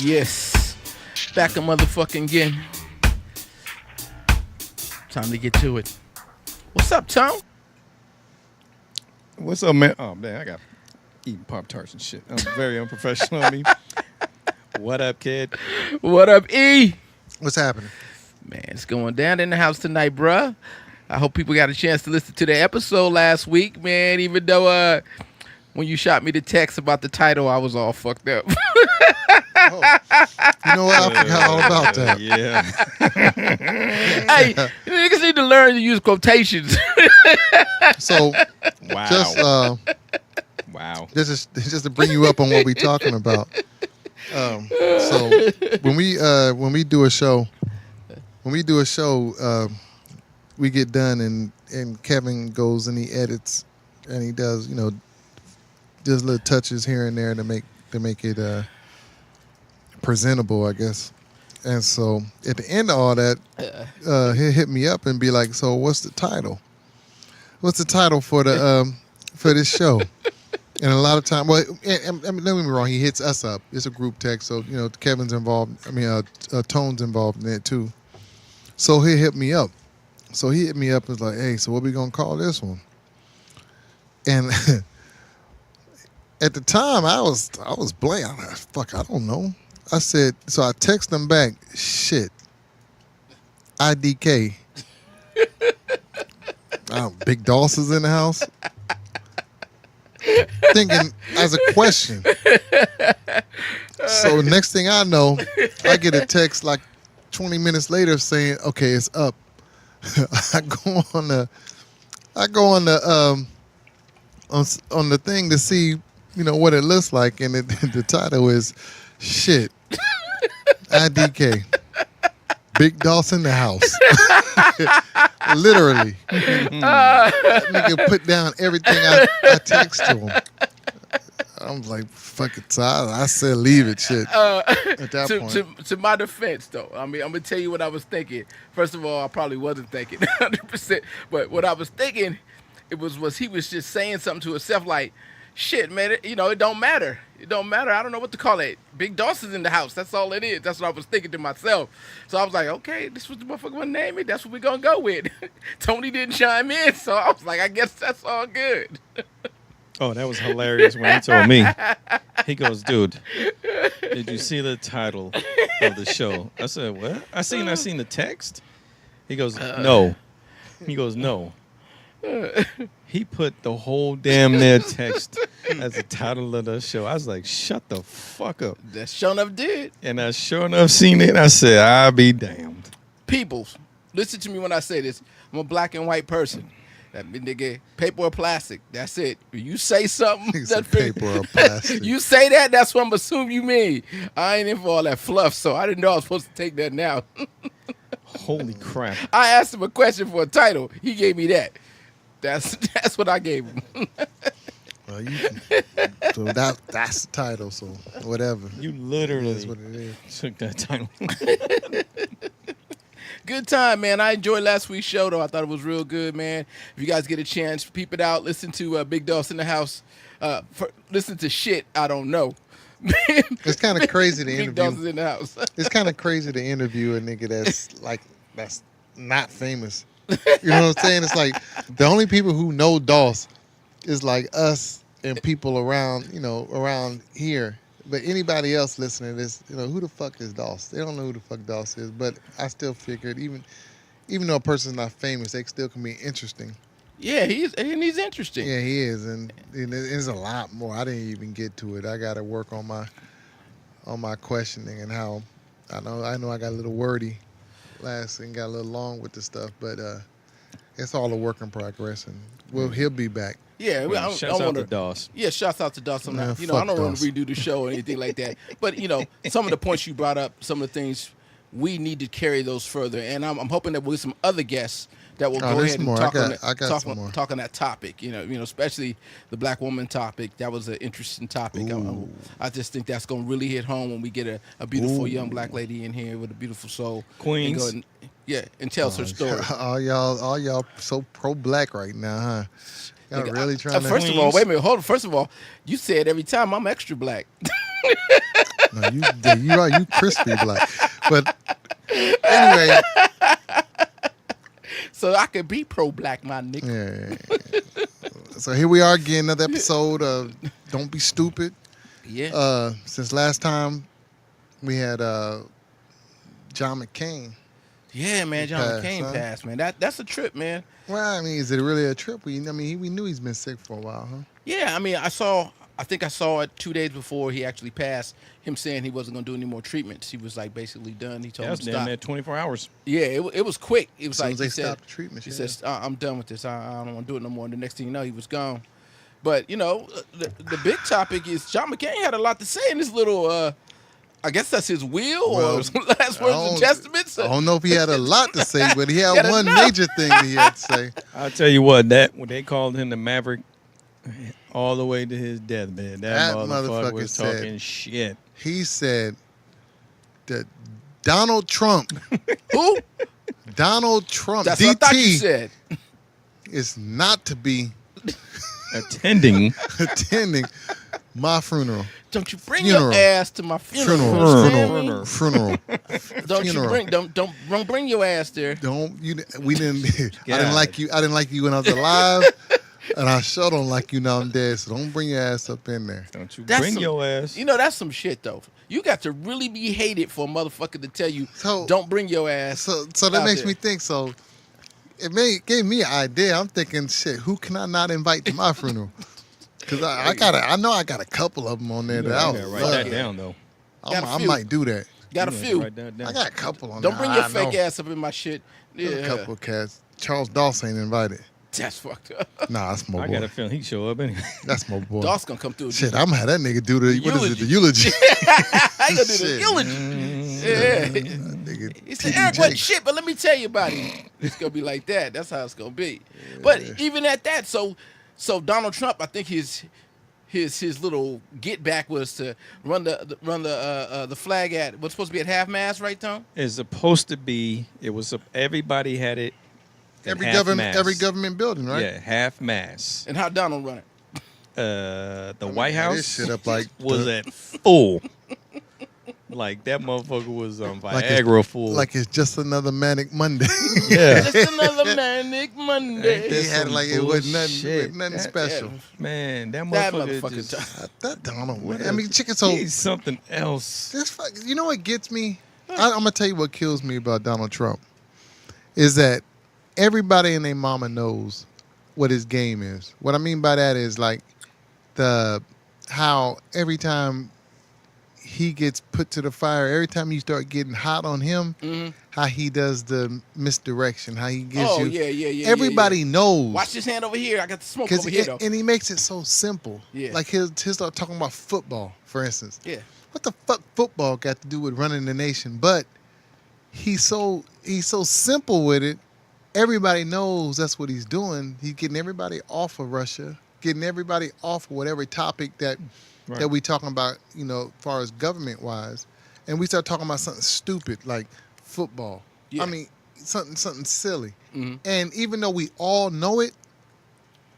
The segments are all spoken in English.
Yes. Back a motherfucking again. Time to get to it. What's up, Tom? What's up, man? Oh, man, I got eating Pop-Tarts and shit. I'm very unprofessional of me. What up, kid? What up, E? What's happening? Man, it's going down in the house tonight, bruh. I hope people got a chance to listen to the episode last week, man. Even though when you shot me the text about the title, I was all fucked up. Oh, you know what? I forgot all about that. Yeah. Hey, niggas need to learn to use quotations. So, Wow. just Wow. just to bring you up on what we're talking about. So when we do a show, we get done and Kevin goes and he edits and he does does little touches here and there to make it presentable, I guess. And so at the end of all that, he'll hit me up and be like, "So what's the title? What's the title for the for this show?" And a lot of time, well, and don't get me wrong, he hits us up. It's a group text, so Kevin's involved. I mean, Tone's involved in it too. So he hit me up. So he hit me up and was like, "Hey, so what we gonna call this one?" And at the time, I was blank. I'm like, "Fuck, I don't know." I said, so I text him back, "Shit, IDK." Big Dawson's in the house. Thinking as a question. So next thing I know, I get a text like 20 minutes later saying, "Okay, it's up." I go on the thing to see, what it looks like, and the title is "Shit, IDK, Big Dawson in the house." Literally. That nigga put down everything I text to him. I'm like, fuck it. So I said, leave it, shit. At that point. To my defense, though, I mean, I'm going to tell you what I was thinking. First of all, I probably wasn't thinking 100%. But what I was thinking, was he was just saying something to himself like, "Shit, man, it don't matter. It don't matter. I don't know what to call it. Big Dawson's in the house. That's all it is." That's what I was thinking to myself. So I was like, okay, this was the motherfucker want to name it. That's what we're going to go with. Tony didn't chime in, so I was like, I guess that's all good. Oh, that was hilarious when he told me. He goes, "Dude, did you see the title of the show?" I said, "What?" I seen the text. He goes, "No." He goes, "No." He put the whole damn near text as the title of the show. I was like, "Shut the fuck up." That sure enough did. And I sure enough seen it. I said, "I'll be damned." People, listen to me when I say this. I'm a black and white person. That nigga, paper or plastic. That's it. You say something. He said paper or plastic. You say that, that's what I'm assuming you mean. I ain't in for all that fluff, so I didn't know I was supposed to take that now. Holy crap. I asked him a question for a title. He gave me that. That's what I gave him. Well, so that's the title, so whatever. You literally That's what it is. took that title. Good time, man. I enjoyed last week's show, though. I thought it was real good, man. If you guys get a chance, peep it out. Listen to Big Dawson in the house. Listen to Shit I Don't Know. It's kind of crazy to Big Dawson's interview. in the house. It's kind of crazy to interview a nigga that's not famous. You know what I'm saying? It's like the only people who know Doss is like us and people around here. But anybody else listening to this, who the fuck is Doss? They don't know who the fuck Doss is. But I still figured even though a person's not famous, they still can be interesting. Yeah, he's interesting. Yeah, he is, and there's a lot more. I didn't even get to it. I got to work on my questioning and how I know I got a little wordy last and got a little long with the stuff, but it's all a work in progress, and he'll be back. Yeah, Shouts out to Doss. Yeah, shouts out to Doss. I don't fuck want Doss. to redo the show or anything like that. But some of the points you brought up, some of the things we need to carry those further, and I'm hoping that we'll get some other guests that will go there's ahead and more. talk Some more. talk on that topic. Especially the black woman topic. That was an interesting topic. I just think that's going to really hit home when we get a beautiful young black lady in here with a beautiful soul. Queens. And tells her story. All y'all so pro-black right now, huh? Y'all really trying to... First of all, wait a minute. Hold on. First of all, you said every time I'm extra black. No, you are crispy black. But anyway, So I could be pro-black, my nigga. yeah. So here we are again, another episode of Don't Be Stupid. Yeah. Since last time we had John McCain. Yeah, man. John passed, McCain huh? passed, man. That's a trip, man. Well, I mean, is it really a trip? We knew he's been sick for a while, huh? Yeah, I mean, I think I saw it 2 days before he actually passed. Him saying he wasn't gonna do any more treatments. He was like basically done. He told That him was to damn stop. near 24 hours. Yeah, it was quick. It was As soon like as they he said. stopped the treatment, He yeah. says, "I'm done with this. I don't want to do it no more." And the next thing you know, he was gone. But the big topic is John McCain had a lot to say in this little. I guess that's his will Well, or some last words and testaments. I don't know if he had a lot to say, but he had Had one enough. major thing that he had to say. I'll tell you what, when they called him the Maverick all the way to his deathbed, that motherfucker was said- talking shit. He said that Donald Trump, Who? Donald Trump, That's what I thought you DT, said. is not to be Attending. attending my funeral. Don't you bring Funeral. your ass to my funeral. Funeral. You understand me? Funeral. Don't Funeral. you bring don't bring your ass there. We didn't. I didn't God. like you. I didn't like you when I was alive, and I sure don't like you now I'm dead. So don't bring your ass up in there. Don't you That's bring some- your ass. That's some shit though. You got to really be hated for a motherfucker to tell you So- don't bring your ass. So that out makes there. me think. So it gave me an idea. I'm thinking, shit, who can I not invite to my funeral? Because I know I got a couple of them on there that I I'll gotta write fuck that it. down, though. Got a I few. might do that. Got a You have to few. write that down. I got a couple on Don't there. bring your I fake know. ass up in my shit. There's Yeah, a couple of cats. Charles Dawson ain't invited. that's fucked up. Nah, that's my I boy. got a feeling he'd show up anyway. That's my boy. Dawes gonna come through. Shit, I'm gonna have that nigga do the Eulogy. eulogy. I ain't gonna do the Shit. eulogy. Yeah. Nigga, He said, TD Eric wasn't Jakes. shit, but let me tell you about him. It's gonna be like that. That's how it's gonna be. But even at that, so Donald Trump, I think his little get back was to run the flag at what's supposed to be at half mast, right, Tom? It's supposed to be. Everybody had it. at Every half mast. every government building, right? Yeah, half mass. And how Donald run it? The White Man, House this shit up like was at full. Like that motherfucker was on Like it's- Viagra full. like it's just another manic Monday. yeah, Just another manic Monday. Ain't he that had some like it wasn't bullshit? nothing That- special. man, that That motherfucker, motherfucker. just, That Donald. I mean, chicken. So he's something else. this, you know what gets me? I'm gonna tell you what kills me about Donald Trump is that everybody and their mama knows what his game is. What I mean by that is like how every time he gets put to the fire, every time you start getting hot on him, Mhm. how he does the misdirection, how he gives Oh you. yeah. Everybody knows. Watch this hand over here. I got the smoke Cause over here though. and he makes it so simple. Yeah. Like he'll start talking about football, for instance. Yeah. What the fuck football got to do with running the nation? But he's so simple with it. Everybody knows that's what he's doing. He's getting everybody off of Russia, getting everybody off of whatever topic that Right. we talking about, as far as government wise. And we start talking about something stupid like football. Yeah. I mean, something silly. Mhm. And even though we all know it,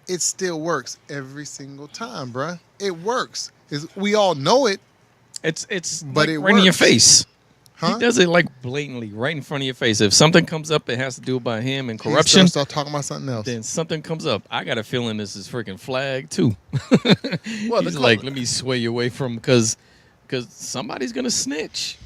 it still works every single time, bruh. It works. We all know it, It's But like it right in your works. face. huh? He does it like blatantly, right in front of your face. If something comes up that has to do about him and He corruption, start talking about something else. then something comes up. I got a feeling this is freaking flag too. Well, He's the like, col- let me sway you away from because somebody's gonna snitch.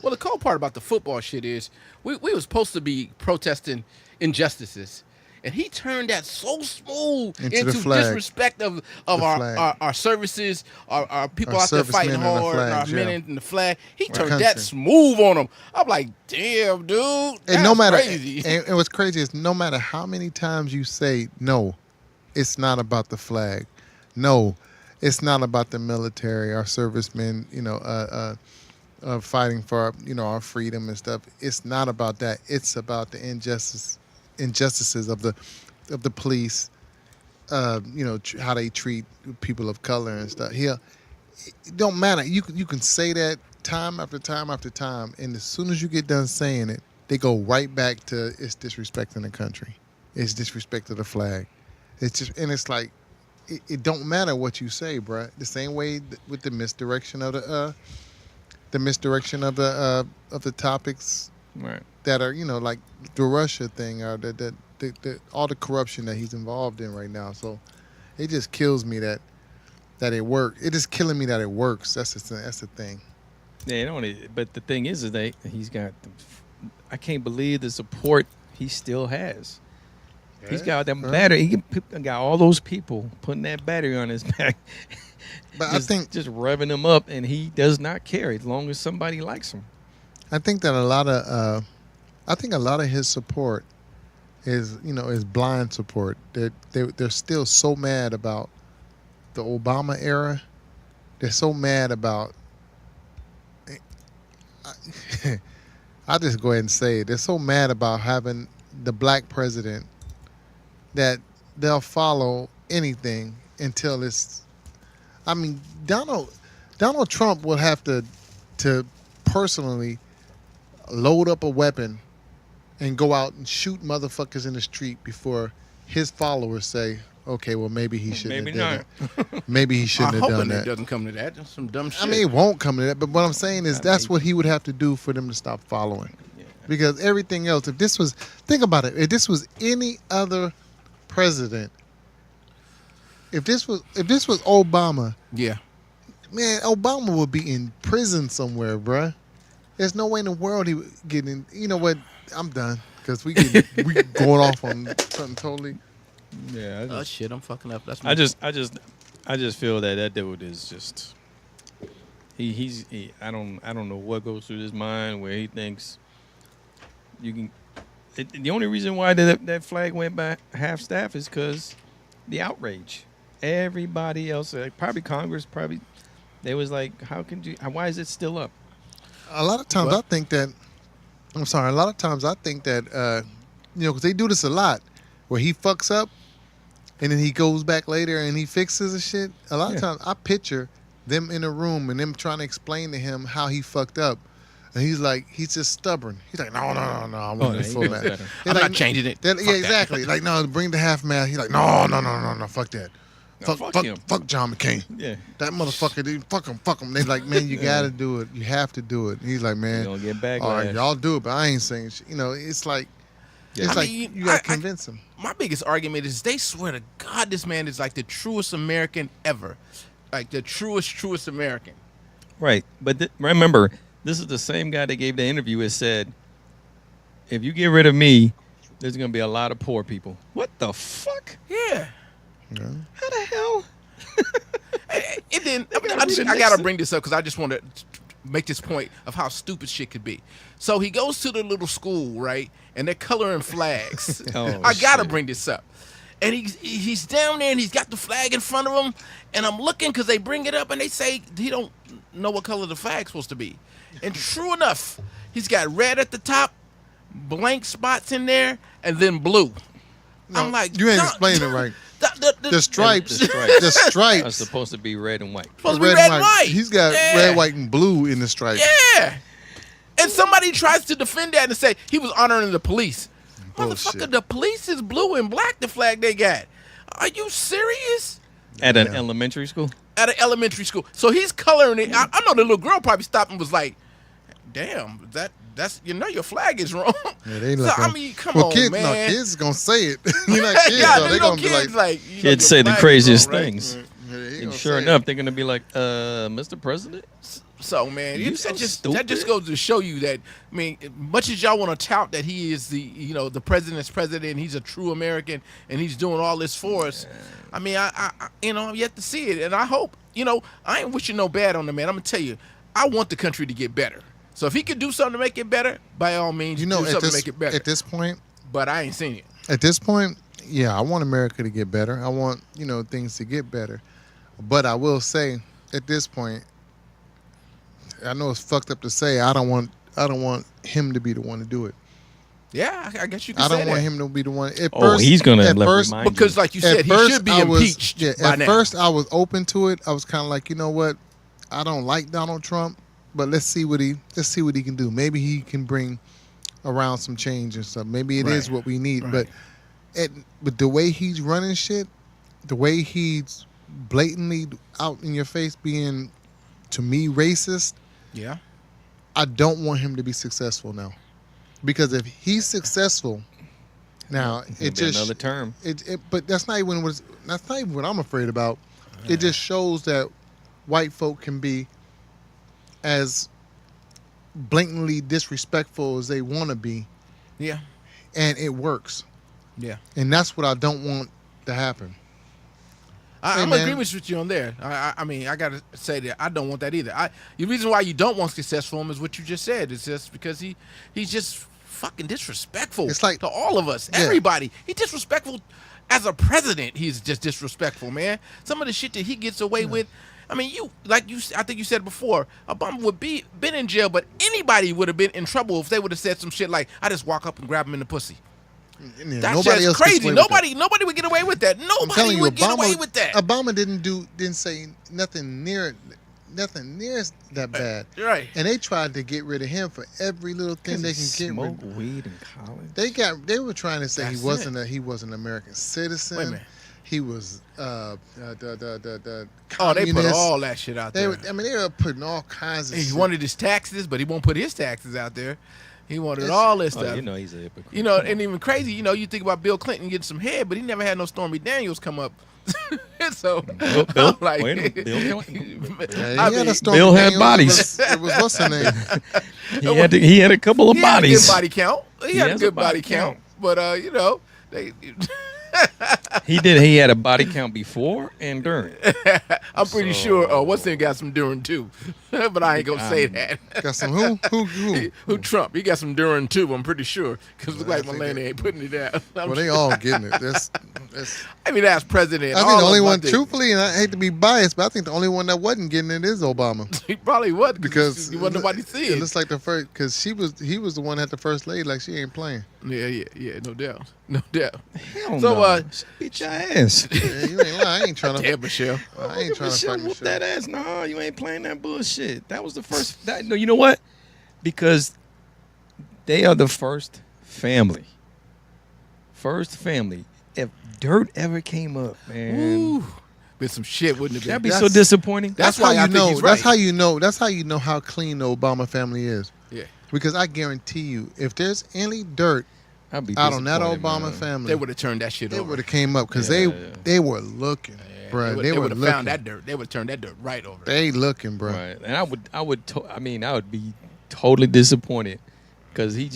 Well, the cold part about the football shit is we were supposed to be protesting injustices. And he turned that so smooth Into into the flag. disrespect of The flag. our services, our people Our out there fighting servicemen and the hard, and our flags, men yeah. in the flag. He Our turned country. that smooth on him. I'm like, damn, dude. And That's no matter, crazy. and what's crazy is no matter how many times you say no, it's not about the flag. No, it's not about the military, our servicemen, fighting for our freedom and stuff. It's not about that. It's about the injustices of the police. How they treat people of color and stuff. Here, it don't matter. You can say that time after time after time, and as soon as you get done saying it, they go right back to it's disrespecting the country. It's disrespect to the flag. It's just, and it's like, it don't matter what you say, bruh. The same way with the misdirection of the misdirection of the topics Right. that are like the Russia thing or the all the corruption that he's involved in right now. So it just kills me that it works. It is killing me that it works. That's the thing. That's the thing. Yeah, but the thing is that he's got. I can't believe the support he still has. He's got that battery. He got all those people putting that battery on his back. But I think just revving him up, and he does not care as long as somebody likes him. I think that a lot of his support is is blind support. They're still so mad about the Obama era. They're so mad about. I'll just go ahead and say it. They're so mad about having the black president that they'll follow anything until it's. I mean, Donald Trump will have to personally load up a weapon and go out and shoot motherfuckers in the street before his followers say, okay, well, maybe he shouldn't have done that. Maybe he shouldn't have done that. I'm hoping it doesn't come to that. That's some dumb shit. I mean, it won't come to that. But what I'm saying is that's what he would have to do for them to stop following. Yeah. Because everything else, think about it. If this was any other president, if this was Obama, yeah, man, Obama would be in prison somewhere, bruh. There's no way in the world he would get in. You know what? I'm done because we going off on something totally. Yeah. Oh shit! I'm fucking up. That's I just feel that dude is just. I don't know what goes through his mind where he thinks you can. The only reason why that flag went by half staff is because the outrage. Everybody else, probably Congress, they was like, how can you? Why is it still up? A lot of times I think that. I'm sorry. A lot of times I think that because they do this a lot, where he fucks up, and then he goes back later and he fixes the shit. A lot of times I picture them in a room and them trying to explain to him how he fucked up. And he's just stubborn. He's like, no, I want the full mask. I'm not changing it. Yeah, exactly. Like, no, bring the half mask. He's like, no, fuck that. Fuck him. Fuck John McCain. Yeah. That motherfucker, dude, fuck him. They're like, man, you got to do it. You have to do it. And he's like, man, you're gonna get backlash. All right, y'all do it, but I ain't saying shit. It's like, you got to convince him. My biggest argument is they swear to God this man is like the truest American ever. Like the truest American. Right. But remember, this is the same guy that gave the interview that said, if you get rid of me, there's going to be a lot of poor people. What the fuck? Yeah. How the hell? And then I got to bring this up because I just want to make this point of how stupid shit could be. So he goes to the little school, right? And they're coloring flags. I got to bring this up. And he's down there and he's got the flag in front of him. And I'm looking because they bring it up and they say he don't know what color the flag's supposed to be. And true enough, he's got red at the top, blank spots in there, and then blue. No, I'm like, you ain't explaining it right. The stripes. The The stripes are supposed to be red and white. Supposed to be red and white. He's got red, white, and blue in the stripes. Yeah. And somebody tries to defend that and say he was honoring the police. Bullshit. Motherfucker, the police is blue and black, the flag they got. Are you serious? At an elementary school? At an elementary school. So he's coloring it. I know the little girl probably stopped and was like, damn, that's your flag is wrong. Yeah, they so, I mean, come on, kids, man. No, kids gonna say it. You're not kids, yeah, though. They're gonna be like kids say the craziest things. Yeah, And sure enough, they're gonna be like, Mr. President? So man, that just goes to show you that. I mean, much as y'all want to tout that he is the president's president, he's a true American, and he's doing all this for us. I mean, I I'm yet to see it, and I hope I ain't wishing no bad on the man. I'm gonna tell you, I want the country to get better. So if he could do something to make it better, by all means, do something to make it better. At this point, but I ain't seen it. At this point, yeah, I want America to get better. I want things to get better, but I will say at this point. I know it's fucked up to say. I don't want him to be the one to do it. Yeah, I guess you can say I that. don't want him to be the one. He's going to remind you. Because like you said, he should be impeached by now. At first, I was open to it. I was kind of like, you know what? I don't like Donald Trump, but let's see what he can do. Maybe he can bring around some change and stuff. Maybe it is what we need. Right. But the way he's running shit, the way he's blatantly out in your face being, to me, racist. Yeah. I don't want him to be successful now, because if he's successful now, It'll it be just another term. But that's not even what I'm afraid about. It just shows that white folk can be as blatantly disrespectful as they want to be, Yeah. and it works. Yeah. And that's what I don't want to happen. Hey, I'm man. in agreement with you on there. I mean, I gotta say that I don't want that either. The reason why you don't want success for him is what you just said. It's just because he's just fucking disrespectful. It's like- to all of us, Yeah. everybody. He's disrespectful as a president. He's just disrespectful, man. Some of the shit that he gets away with. I mean, I think you said before, Obama would been in jail, but anybody would have been in trouble if they would have said some shit like, "I just walk up and grab him in the pussy." Yeah, That's nobody just else gets crazy. away with that. Nobody would get away with that. I'm Nobody telling you, would get away with that. Obama didn't say nothing near that bad. Right. And they tried to get rid of him for every little thing they can get smoke rid. weed in college. They were trying to say That's he wasn't an American citizen. Wait a minute. He was the Oh, they put communist. all that shit out They there. were, I mean, they were putting all kinds of He shit. wanted his taxes, but he won't put his taxes out there. He wanted It's- all this Oh, stuff. you know he's a hypocrite. You know, and even crazy, you think about Bill Clinton getting some head, but he never had no Stormy Daniels come up. So, Bill, I'm like, wait a minute, Bill, Yeah, he I had mean, a Stormy Bill had Daniels. bodies. It was what's her name? he had a couple of he had a bodies. good body count. He had a has a good body body count. But they. He had a body count before and during. I'm pretty sure. What's name got some during too, but I ain't gonna say that. Got some who? Who Trump? He got some during too. I'm pretty sure because look I like think Melania that- ain't putting it out. Well, they all getting it. That's I mean, that's president. I all think the of only them, I one, think. truthfully, and I hate to be biased, but I think the only one that wasn't getting it is Obama. He probably was Because he wasn't nobody see it it. looks like the first, because he was the one that had the first lady, like she ain't playing. Yeah, no doubt, no doubt. Hell So, no. Beat your ass. Yeah, you ain't lying. I ain't trying to. Damn, Michelle. I ain't trying to Michelle fight whoop Michelle. that ass. No, you ain't playing that bullshit. That was the first. No, you know what? Because they are the first family. First family. If dirt ever came up, man, Ooh, been some shit, wouldn't it? that'd Been? be so disappointing. That's That's why how I you think know. he's That's right. how you know. That's how you know how clean the Obama family is. Yeah, Because I guarantee you, if there's any dirt I'd be out on that disappointed, Obama man. family, they would have turned that shit they over. would have came up because Yeah. they were looking, bruh. They They were would have looking. found that dirt. They would have turned that dirt right over. They looking, bruh. Right, and I would be totally disappointed because he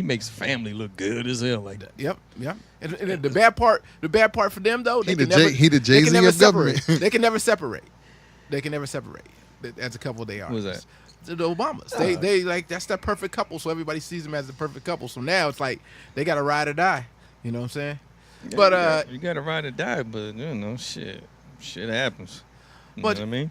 makes family look good as hell like that. Yep. And the bad part for them though, He they the can never, Jay- he the they Jay-Z can never of separate. government. They can never separate. They can never separate. As a couple, they are. Who's that? The Obamas. They like that's that perfect couple, so everybody sees them as the perfect couple. So now it's like they got to ride or die. You know what I'm saying? Yeah, But you gotta ride or die, but shit happens. You But- know what I mean?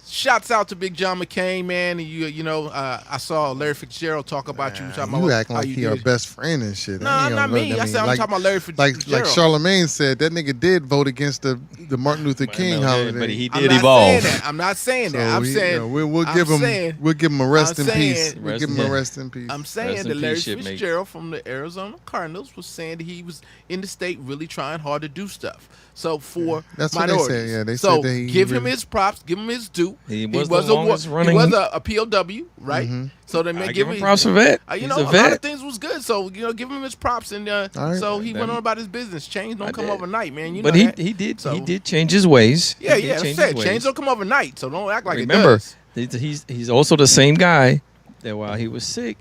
shouts out to Big John McCain, man. I saw Larry Fitzgerald talk about you. Talking You about acting how like you he our did. best friend and shit. No, That ain't not gonna me. look- I said I'm like, talking about Larry like Fitzgerald. Charlemagne said, that nigga did vote against the Martin Luther King no, holiday. but he I'm did not evolve. saying that. I'm not saying So that. I'm he- saying you know, we'll I'm give him saying- we'll give him a rest I'm in peace. saying- We'll give him Yeah. a rest in peace. I'm saying Rest that in Larry peace, shit, mate. Fitzgerald from the Arizona Cardinals was saying that he was in the state really trying hard to do stuff. So for That's what they minorities, said, yeah, they so said that he give him really- his props, give him his due. He was the longest He running- was a POW, right? Mm-hmm. So they I may give him props for that. You He's know, a a lot vet. of things was good. So give him his props, and right. so he went That- on about his business. Change don't I come did. overnight, man. You But know he that. he did So- he did change his ways. Yeah, He did yeah. That's change said. his ways. Change don't come overnight. So don't act like Remember, it does. he's also the same guy that while he was sick,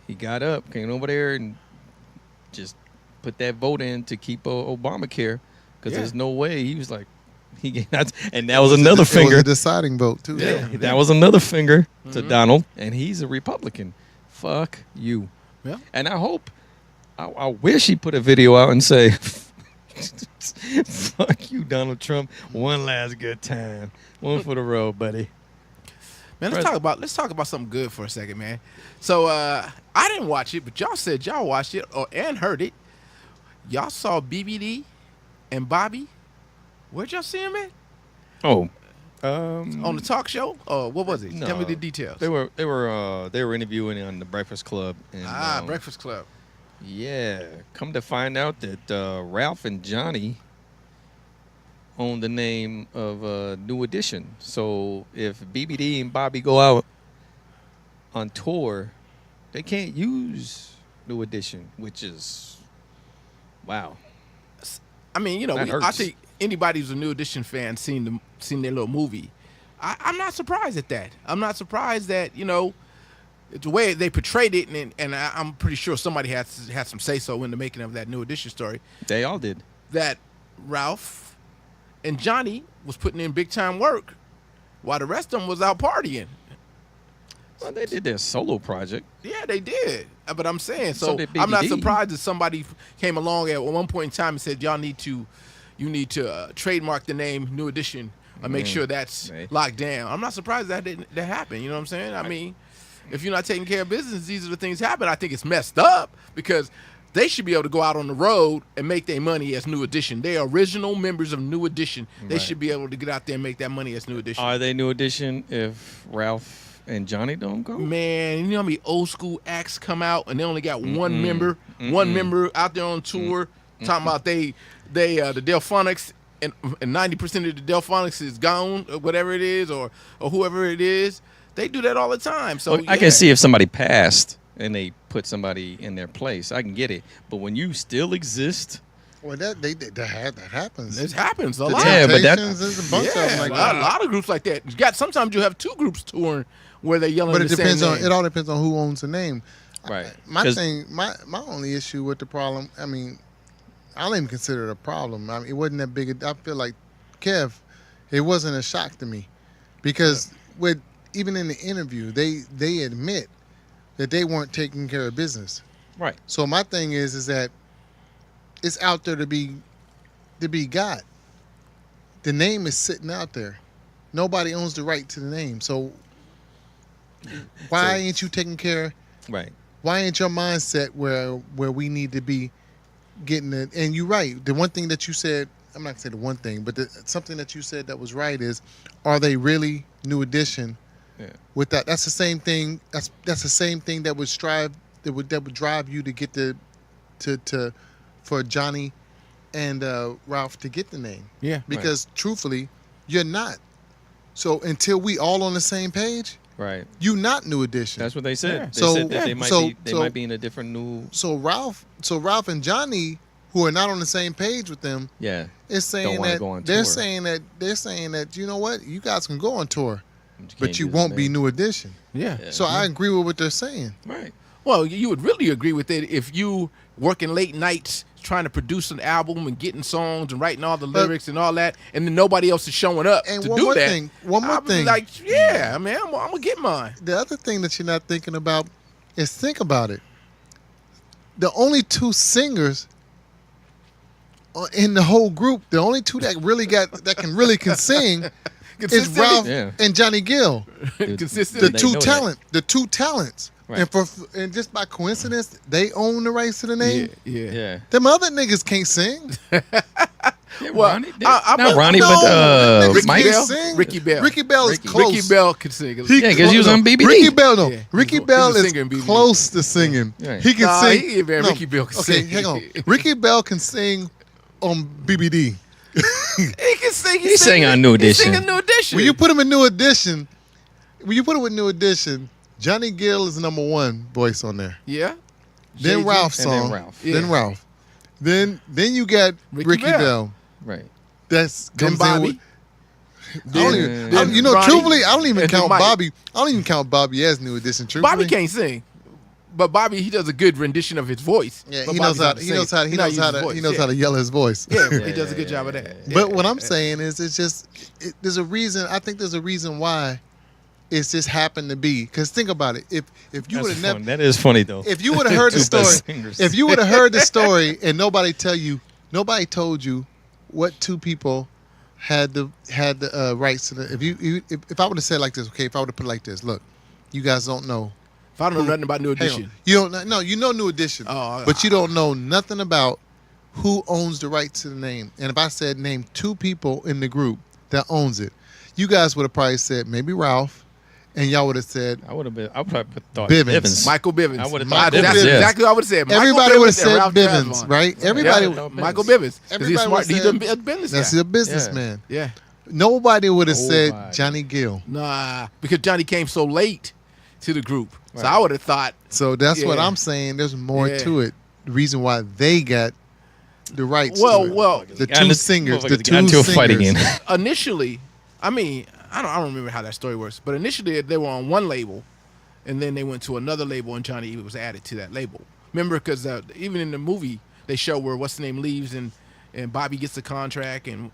he got up, came over there, and just put that vote in to keep Obamacare because Yeah. there's no way he was like and that was another It was finger. a deciding vote too. Yeah, that was another finger to Mhm. Donald, and he's a Republican. Fuck you. Yeah. And I wish he put a video out and say, "Fuck you, Donald Trump. One last good time, one for the road, buddy." Man, let's talk about something good for a second, man. So I didn't watch it, but y'all said y'all watched it and heard it. Y'all saw BBD and Bobby. Where'd y'all see him at? Oh, On the talk show? Or what was it? No. Tell me the details. they were interviewing on the Breakfast Club. And, Breakfast Club. Yeah, come to find out that Ralph and Johnny own the name of New Edition. So if BBD and Bobby go out on tour, they can't use New Edition, which is wow. I mean, you know, That I hurts. think anybody who's a New Edition fan seen their little movie. I'm not surprised at that. I'm not surprised that, you know, the way they portrayed it, and I'm pretty sure somebody had some say so in the making of that New Edition story. They all did. That Ralph and Johnny was putting in big time work, while the rest of them was out partying. Well, they did their solo project. Yeah, they did. But I'm saying, So so did I'm not BBD. surprised that somebody came along at one point in time and said, "Y'all need to, trademark the name New Edition and make sure that's Right. locked down." I'm not surprised that happened. You know what I'm saying? I mean, if you're not taking care of business, these are the things happen. I think it's messed up because they should be able to go out on the road and make their money as New Edition. They are original members of New Edition. They Right. should be able to get out there and make that money as New Edition. Are they New Edition if Ralph and Johnny don't go? Man, you know how many old school acts come out and they only got one member out there on tour talking about the Delphonics and 90% of the Delphonics is gone or whatever it is or whoever it is. They do that all the time. So Well, I can see if somebody passed and they put somebody in their place. I can get it. But when you still exist, Well, that happens. it happens a The lot. Yeah, but that- Temptations, there's a bunch of Yeah, them like a that. lot of groups like that. Sometimes you have two groups touring where they're yelling But it the depends same on name. it. All depends on who owns the name. right? My 'Cause- thing, my only issue with the problem, I mean, I don't even consider it a problem. I mean, it wasn't that big. I feel like Kev, it wasn't a shock to me because with even in the interview, they admit that they weren't taking care of business. Right. So my thing is that it's out there to be got. The name is sitting out there. Nobody owns the right to the name. So why ain't you taking care? Right. Why ain't your mindset where we need to be getting it? And you're right. The one thing that you said, I'm not gonna say the one thing, but something that you said that was right is, are they really New Edition? Yeah. With that, that's the same thing. That's the same thing that would drive you to get for Johnny and Ralph to get the name. Yeah. Because truthfully, you're not. So until we all on the same page, Right. you not New Edition. That's what they said. Yeah. They So- said that they might so- be they so- might be in a different new. So Ralph and Johnny, who are not on the same page with them, Yeah. is saying wanna that go on they're tour. saying that you know what, you guys can go on tour, but can't you use the won't be name. New Edition. Yeah. Yeah. So I agree with what they're saying. Right. Well, you would really agree with it if you working late nights trying to produce an album and getting songs and writing all the lyrics and all that, and then nobody else is showing up And to one do more that. thing, one more I would be thing. like, yeah, man, I'm gonna get mine. The other thing that you're not thinking about is think about it. The only two singers in the whole group, the only two that can sing is Consistently? Ralph Yeah. and Johnny Gill. Consistently. The They two know that. talents. Right. And just by coincidence, they own the rights to the name. Yeah. Yeah. Them other niggas can't sing. Yeah, Well, Ronnie, I- not but- Ronnie, No, but niggas Mike. can't Bell? sing. Ricky Bell. Ricky Bell is Ricky, close. Ricky Bell could sing. Yeah, 'cause he was on BBD. Ricky Bell, no. Yeah. Ricky He's a Bell is singer in BBD. close to singing. Right. He can Nah, sing. man, Ricky Bell can okay, sing. hang on. Ricky Bell can sing on BBD. He can sing. He sang on New Edition. He sang a New Edition. When you put him in New Edition, Johnny Gill is number one voice on there. Yeah. Then Jay-Z. Ralph's And then song. Ralph. Yeah. Then Ralph. Then you got Ricky Ricky Bell. Bell. Right. That's Then comes Bobby. in with. I don't even, Then you know, Ronnie. truthfully, I don't even And then count Mike. Bobby. I don't even count Bobby as New Edition. Truthfully, Bobby can't sing, but Bobby he does a good rendition of his voice. Yeah, But he knows Bobby's how. not the He same. knows how. He He not knows how use to. his He voice. knows how to yell his voice. Yeah, Yeah, he does a good yeah, job of yeah, that. yeah. But what I'm saying is, it's just there's a reason. I think there's a reason why it's just happened to be. Because think about it. If you would That's have never, fun. That is funny though. if you would have heard the Two story, best singers. if you would have heard the story and nobody told you what two people had the rights to the. If I would have said like this, okay, if I would have put it like this, look, you guys don't know. If I don't know nothing about New Hang Edition, on. You don't know. You know New Edition, Oh, but you don't know nothing about who owns the rights to the name. And if I said name two people in the group that owns it, you guys would have probably said maybe Ralph, and y'all would have said I would probably thought Bivens. Bivens. Michael Bivens. I would've thought That's Bivens, yeah. exactly what I would have said. Michael everybody would have Bivens and said Ralph Bivens, Tresvant. right? Everybody. Yeah, Michael Bivens, because he's Everybody smart. would've He's said- a business That's guy. a businessman. Yeah. Nobody would have said Nobody. Johnny Gill. Nah, because Johnny came so late to the group. So Right. I would have thought, So that's what Yeah. I'm saying. There's more Yeah. to it. The reason why they got the rights well, to it. well, The Got two into- singers. The motherfuckers got two into a singers. fight again. initially, I mean, I don't remember how that story works, but initially they were on one label, and then they went to another label, and Johnny E was added to that label. Remember, because even in the movie they show where what's the name leaves and Bobby gets the contract and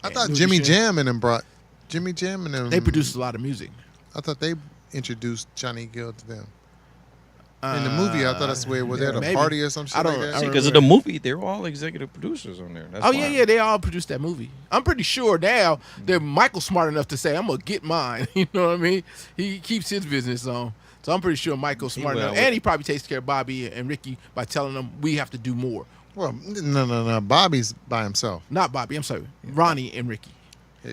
I thought New Jimmy Edition. Jam and them brought Jimmy Jam and them. They produced a lot of music. I thought they introduced Johnny Gill to them. In the movie, I thought that's where were they at a maybe. party or some shit I don't- like that. I don't Because of the movie, they're all executive producers on there. That's Oh why. yeah, they all produced that movie. I'm pretty sure now they're Michael smart enough to say, "I'm gonna get mine." You know what I mean? He keeps his business on, so I'm pretty sure Michael's smart will. enough, and he probably takes care of Bobby and Ricky by telling them we have to do more. Well, no. Bobby's by himself. Not Bobby. I'm sorry, Ronnie and Ricky.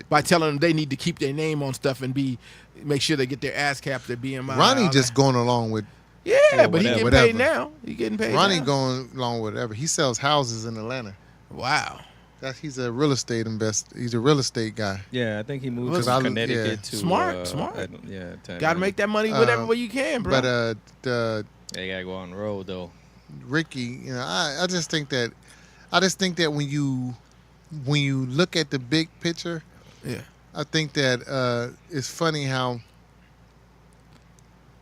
By telling them they need to keep their name on stuff and make sure they get their ass capped, their BMI. Ronnie all just that. going along with yeah, but he getting whatever. paid now. He getting paid. Ronnie now. going along with whatever. He sells houses in Atlanta. Wow. He's a real estate investor. He's a real estate guy. Yeah, I think he moved Because from I- Connecticut yeah. to Smart. Got to make that money whatever way you can, bro. But They gotta go on the road though. Ricky, I just think that when you look at the big picture, yeah. I think that it's funny how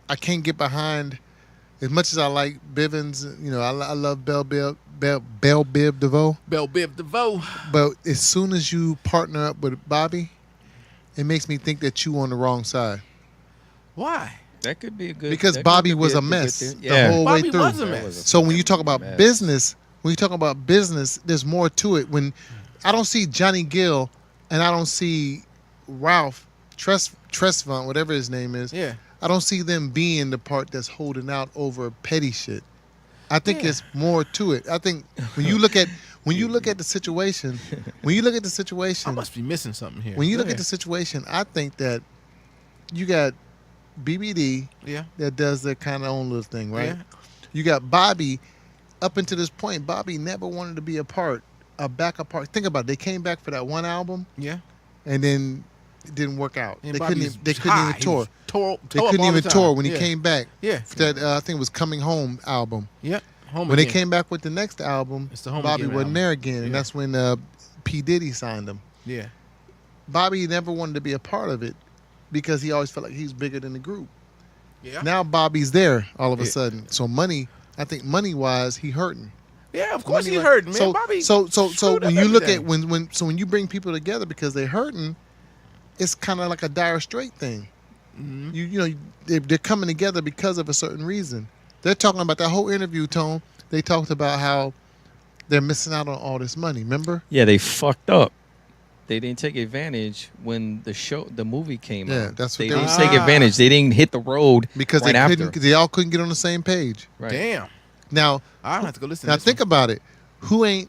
I can't get behind as much as I like Bivens. I love Bell Biv DeVoe, Bell Biv DeVoe. but as soon as you partner up with Bobby, it makes me think that you on the wrong side Why? That could be a good because that Bobby could be was a good mess thing. the Yeah. whole Bobby way through. was a That mess. was a So when you talk fucking about mess. business, there's more to it. When I don't see Johnny Gill and I don't see Ralph Tresvant, whatever his name is, Yeah. I don't see them being the part that's holding out over petty shit. I think Yeah. it's more to it. I think when you look at the situation, I must be missing something here. when you Go look at ahead. the situation, I think that you got BBD Yeah. that does their kind of own little thing, right? Yeah. You got Bobby. Up until this point, Bobby never wanted to be a backup part. Think about it. They came back for that one album, Yeah. and then it didn't work out. And They Bobby couldn't. was They couldn't high. even He tour. was tore They up couldn't all the even time. tour when he Yeah. came back. Yeah. For that I think it was Coming Home album. Yeah. Home When they again. came back with the next album, It's the Home Bobby Again wasn't album. there again, and Yeah. that's when P Diddy signed him. Yeah. Bobby never wanted to be a part of it because he always felt like he's bigger than the group. Yeah. Now Bobby's there all of a Yeah. sudden. So I think money wise, he hurting. Yeah. Of course Money he wise- hurt, man. So Bobby. so screwed when up you look at everything. when you bring people together because they're hurting, it's kind of like a Dire Straight thing. Mhm. They're coming together because of a certain reason. They're talking about that whole interview, Tone. They talked about how they're missing out on all this money. Remember? Yeah, they fucked up. They didn't take advantage when the movie came Yeah, out. that's what they they didn't were take saying. advantage. They didn't hit the road Because right they after. couldn't. They all couldn't get on the same page. Right. Damn. Now, I don't have to go listen. now to this think one. about it. Who ain't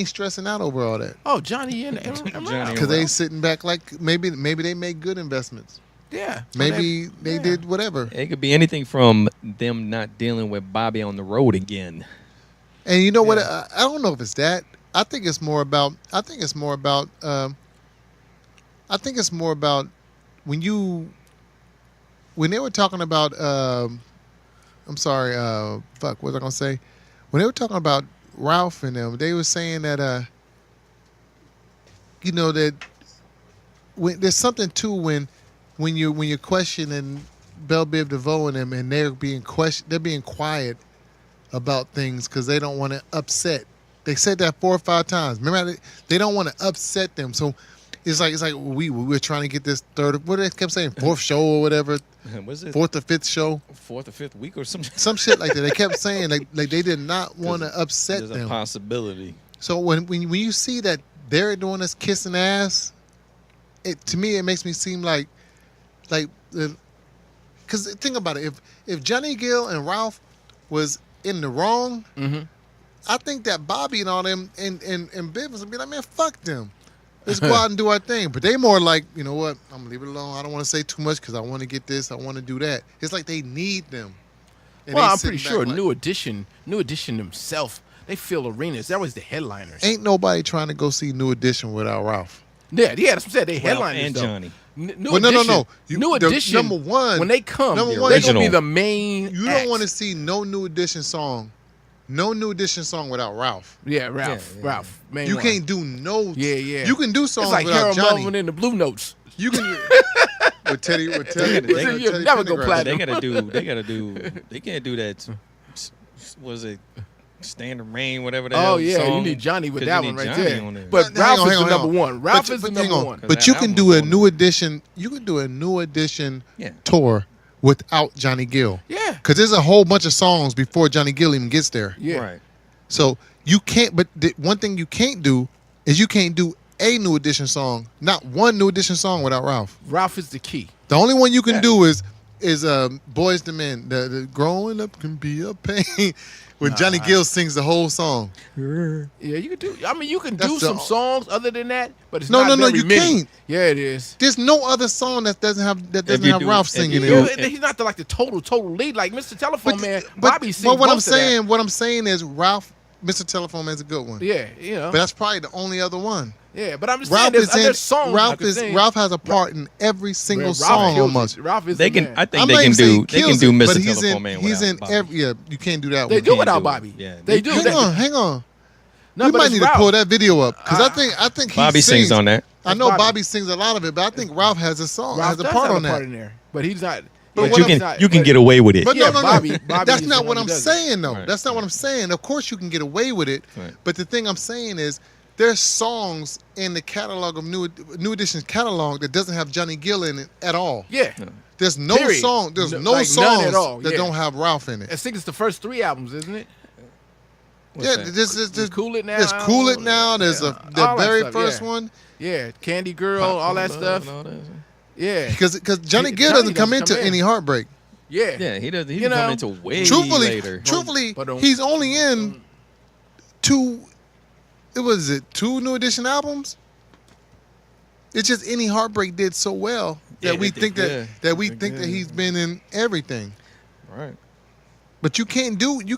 stressing out over all that? Oh, Johnny and Johnny Ralph. Because they well. sitting back like maybe they made good investments. Yeah. Maybe they yeah. did whatever. It could be anything from them not dealing with Bobby on the road again. And you know what? Yeah. I don't know if it's that. I think it's more about. When they were talking about. I'm sorry. Fuck. What was I gonna say? When they were talking about Ralph and them, they were saying that. That when there's something too when you're questioning Bell Biv DeVoe and them, and they're being quiet about things because they don't want to upset. They said that 4 or 5 times. Remember, they don't want to upset them. So it's like we're trying to get this third. What they kept saying, 4th show or whatever, Was it 4th or 5th show, 4th or 5th week or something? some shit like that. They kept saying like they did not want to upset There's a them. possibility. So when you see that they're doing this kissing ass, to me it makes me seem like because think about it, if Johnny Gill and Ralph was in the wrong, Mhm. I think that Bobby and all them and Bivens would be like, man, fuck them. Let's go out and do our thing. But they more like, you know what? I'm gonna leave it alone. I don't want to say too much because I want to get this. I want to do that. It's like they need them. And Well, they I'm sitting pretty back sure like, New Edition themselves, they fill arenas. That was the headliners. ain't nobody trying to go see New Edition without Ralph. Yeah, that's what I said. They Ralph headliners and though. Johnny. New Well, no. Edition. New The Edition. number one. When they come, Number one, they're gonna be original. the main. You act. don't want to see no New Edition song. No New Edition song without Ralph. Yeah, Ralph. Yeah. Ralph. Main You one. can't do no. Yeah, yeah. You can do It's songs like without Harold Johnny. Melvin and the Blue Notes. You can with Teddy. They You'll never go But platinum. they gotta do. They can't do that. Was it Stand of Rain? Whatever that. Oh yeah, song, you need Johnny with 'cause that you one need right Johnny there. on there. But Now, Ralph hang is on, the hang number on. one. Ralph But- is the but hang number on. one. Cause But that you can album do was a on New Edition. You can do a New Edition Yeah. tour without Johnny Gill. Yeah, Because there's a whole bunch of songs before Johnny Gill even gets there. yeah. Right. So you can't. But the one thing you can't do is you can't do a New Edition song, not one New Edition song without Ralph. Ralph is the key. The only one you can Yeah. do is Boys to Men. The growing up can be a pain. When Johnny Gill sings the whole song. Yeah, you can do. I mean, you can That's do the- some songs other than that, but it's No, not no, very you many. can't. Yeah, it is. There's no other song that doesn't have you Ralph do- singing if in you it. do- He's not the total lead like Mr. Telephone But- Man. but- Bobby sings but what I'm most of that. saying, what I'm saying is Ralph, Mr. Telephone Man's a good one. Yeah, you know. But that's probably the only other one. Yeah, but I'm just saying Ralph there's is in. other songs. Ralph has a part in every single Ralph song kills almost. it. Ralph is They the can. man. I think I'm they not can even saying do. he They can kills do it, but Mr. he's Telephone in. Man. He's without in Bobby. every. Yeah, you can't do that They one. do Can't without it. Bobby. Yeah, They do. Hang on. No, We but might it's need to Ralph. pull that video up because I think he Bobby sings on that. I know Bobby. Bobby sings a lot of it, but I think Ralph has a song, Ralph has a does part have on a part that. in there, but he's not. But But what you I'm- can. You can get away with it. But Yeah, no, Bobby that's is the not one what who I'm does it. saying, though. Right, That's not what I'm saying. Of course, you can get away with it, Right. but the thing I'm saying is there's songs in the catalog of New Edition's catalog that doesn't have Johnny Gill in it at all. Yeah, There's no Period. song. There's No- no like none songs at all, that yeah. don't have Ralph in it. I think it's the first 3 albums, isn't it? What's Yeah, that? this Cool It Now. There's Cool It Now. There's Yeah. the All that very stuff, first yeah. one. Yeah, Candy Girl, all that stuff. Yeah, Because Johnny Gill Johnny doesn't come doesn't into come in. any heartbreak. yeah. Yeah, he does. He You can come know, into way later. Truthfully, But don't- he's only in two. It was it 2 New Edition albums. It's just Any Heartbreak did so well that Yeah, we it did think good. that we Did think that good. he's been in everything. Right. But you can't do it. You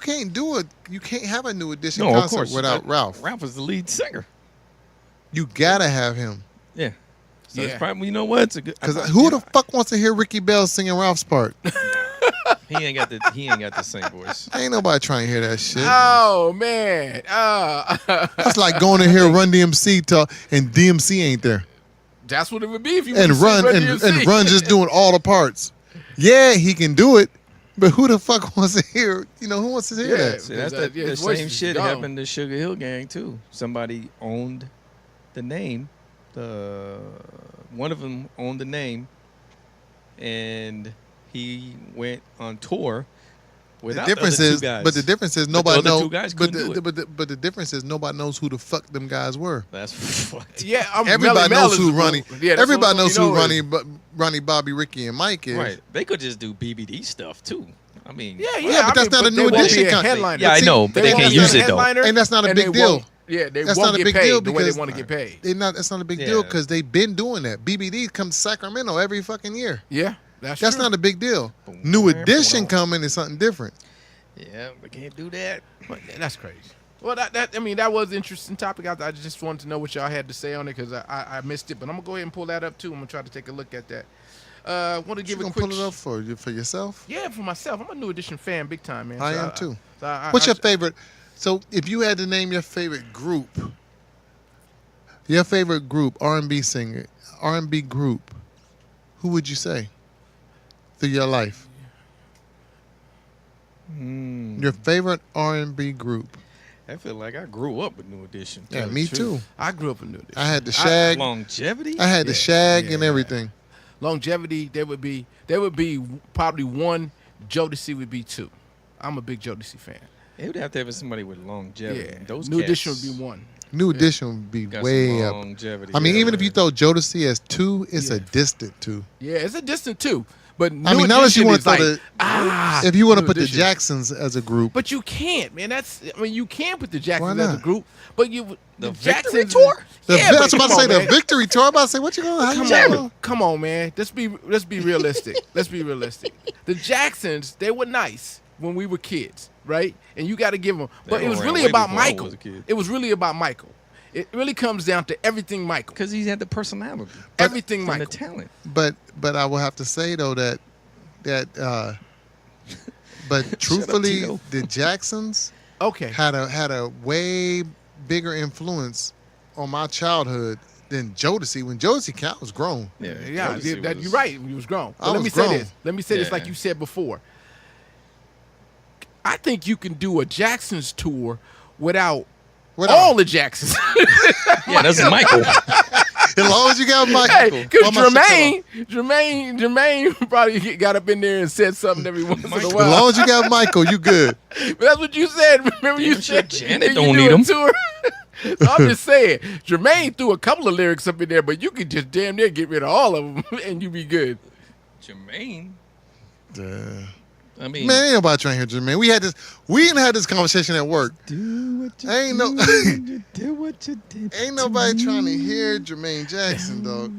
can't have a New Edition No, of concert course. without but Ralph. Ralph is the lead singer. You gotta have him. Yeah. So Yeah. it's probably, you know what? It's a good. Because who the fuck wants to hear Ricky Bell singing Ralph's part? He ain't got the same voice. Ain't nobody trying to hear that shit. Oh man. That's like going to hear Run DMC talk and DMC ain't there. That's what it would be if you And would've Run seen and DMC. Run just doing all the parts. Yeah, he can do it, but who the fuck wants to hear? Who wants to hear Yeah. that? See, that's Because, the, yeah, the his voice same is shit gone. happened to Sugar Hill Gang too. Somebody owned the name. One of them owned the name, and he went on tour without The difference the other is, two guys. but the difference is But the nobody other knows. two guys But couldn't do it. but the difference is nobody knows who the fuck them guys were. That's fucked. Yeah, Everybody Melly Mel knows is who the- Ronnie. Yeah, that's Everybody what knows we who know is- Ronnie, Bobby, Ricky, and Mike is. Right. They could just do BBD stuff too. I mean, Yeah, Yeah, but that's not a they New won't be Edition a con- headliner. Yeah, I know, but they won't can't be a use it, though. headliner, And that's not a and big they deal. won't- Yeah, they That's won't not a get big paid deal the way they because- want to get paid. That's not a big deal Yeah. because they've been doing that. BBD comes to Sacramento every fucking year. Yeah, that's That's true. not a big deal. Boom, New boom, Edition boom. coming is something different. Yeah, we can't do that. But that's crazy. Well, that was an interesting topic. I just wanted to know what y'all had to say on it because I missed it. But I'm gonna go ahead and pull that up too. I'm gonna try to take a look at that. Want to You give a gonna quick pull it up for yourself? Yeah, for myself. I'm a New Edition fan, big time, man. I So am too. so What's your favorite? So if you had to name your favorite group, R&B singer, R&B group, who would you say through your life? Your favorite R&B group? I feel like I grew up with New Edition. Yeah, Tell the me truth. too. I grew up in New Edition. I had the Shag. Longevity. I had the Yeah, Shag and yeah. everything. Longevity, there would be probably 1. Jodeci would be 2. I'm a big Jodeci fan. It would have to have somebody with longevity. Yeah, Those New cats Edition would be 1. New Edition would be got way some up. longevity. I mean, Yeah, even if you man. throw Jodeci as 2, it's a Yeah. distant 2. Yeah, it's a distant 2. But New I mean, unless you Edition want is to throw like, if you want to New put the Edition. Jacksons as a group, But you can't, man. You can't put the Jacksons Why as a not? group. But the Victory Jacksons Tour? Yeah, that's but what I'm about to come say. on, The man. Victory Tour. I'm about to say, what you going? How you jamming? Come on, man. Let's be realistic. Let's be realistic. The Jacksons, they were nice when we were kids, right? And you got to give them. But They it was ran really way about before I Michael. was a kid. It was really about Michael. It really comes down to everything Michael. Because he had the personality. Everything And Michael. the talent. But I will have to say though that but truthfully, Tito. the Jacksons Okay. had a way bigger influence on my childhood than Jodeci. When Jodeci came, I was grown. Yeah, Jodeci that, was- you're right. He was grown. I But let was me grown. say this. Let me say this like Yeah. you said before. I think you can do a Jacksons tour without all the Jacksons. Yeah, that's Michael. As long as you got Michael. Hey, because What am I Jermaine probably got up in there and said something every once in a As while. long as you got Michael, you good. But that's what you said. Remember you Damn sure said Janet you don't do need a 'em. tour. So I'm just saying, Jermaine threw a couple of lyrics up in there, but you could just damn near get rid of all of them and you be good. Jermaine. Uh, I mean, Man, ain't nobody trying to hear Jermaine. We didn't have this conversation at work. do what you Ain't no- do, do what you did. Ain't nobody trying to hear Jermaine Jackson, dog.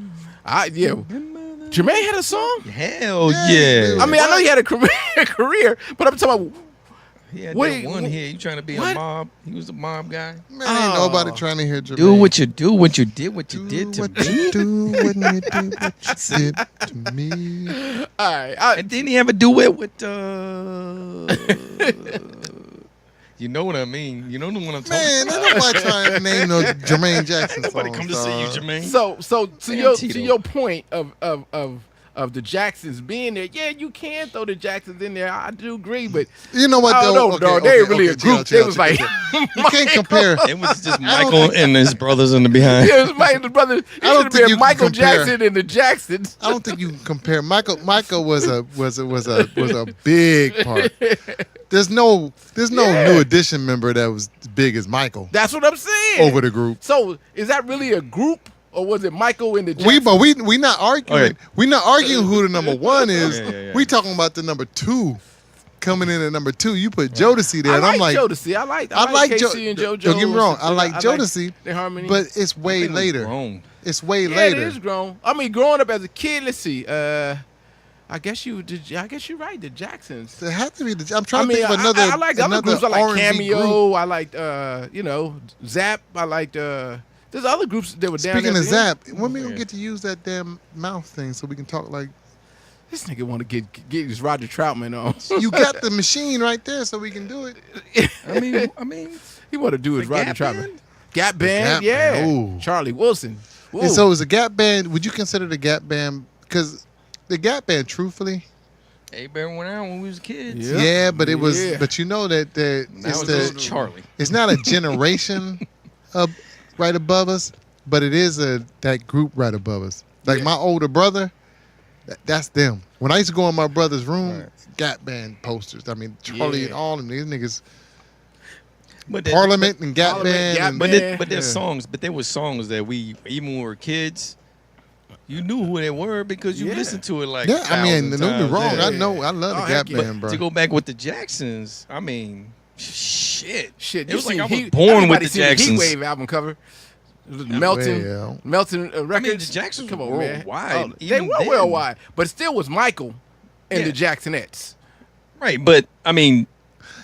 Jermaine had a song. Hell Yeah, yeah. dude. I mean, I know he had a career, but I'm talking about He had Wait, that one here. You trying to be what? a mob? He was a mob guy. Man, ain't Oh. nobody trying to hear Jermaine. Do what you do, what you did, what you did to what me. you do when you do what you did to me. all right. And didn't he ever do it with you know what I mean? You know the one I'm talking Man, about. ain't nobody trying to name no Jermaine Jackson Nobody songs, come to see you, dog. Jermaine. So to Damn, your Tito. to your point of the Jacksons being there, yeah, you can throw the Jacksons in there. I do agree, but You know what, I don't though? know, Okay, dog. okay, They ain't really okay, a group. chill, They was like, you can't compare. It was just Michael and his brothers in the behind. yeah, it was Michael's brother. It I don't should think have you been can Michael compare. Jackson and the Jacksons. I don't think you can compare. Michael was a big part. There's no new edition member that was as big as Michael That's what I'm saying. over the group. So is that really a group, or was it Michael and the Jacksons? We not arguing. Okay. We not arguing who the number one is. Yeah. We talking about the number two coming in at number two. You put Jodeci there, and I'm like, Jodeci. I like Casey and JoJo. Don't get me wrong. I like Jodeci, the harmony. but it's way He was later. grown. It's way yeah, later. it is grown. I mean, growing up as a kid. Let's see. I guess you're right. The Jacksons. It had to be. I'm trying I mean, to think of another. I like other another groups. I like R&B Cameo. group. I liked, Zap. I liked. There's other groups that were down Speaking there. of Zap, when we Yeah. gonna get to use that damn mouth thing so we can talk like? This nigga want to get his Roger Troutman on. You got the machine right there, so we can do it. I mean, He want to do his The Roger Gap Troutman. Band? Gap Band, Gap yeah. Band, ooh. Charlie Wilson. Ooh. And so is the Gap Band? Would you consider the Gap Band? Because the Gap Band, truthfully, everybody went out when we was kids. Yeah. yeah, but it was. Yeah. But you know that Now it's it's the Charlie. it's not a generation right above us, but it is that group right above us. Like Yeah. my older brother, that's them. When I used to go in my brother's room, Right. Gap Band posters. I mean, Charlie Yeah. and all them these niggas. But that- Parliament and Gap Parliament, Band. Gap and- But Yeah. there's Yeah. songs, but there were songs that we even when we were kids, you knew who they were because you Yeah. listened to it like yeah, I mean, 1,000 don't get me times, wrong. yeah. I know, I love Oh, the heck Gap yeah. Band, bro. To go back with the Jacksons, I mean, shit. Shit, It was like seen I was Heat- born with everybody the seen Jacksons. Heat Wave album cover. Melton, Well, Melton I Records. mean, the Jacksons Come were on, man. worldwide. Oh, they even were then. worldwide, but still was Michael and Yeah. the Jacksonettes. Right, but I mean,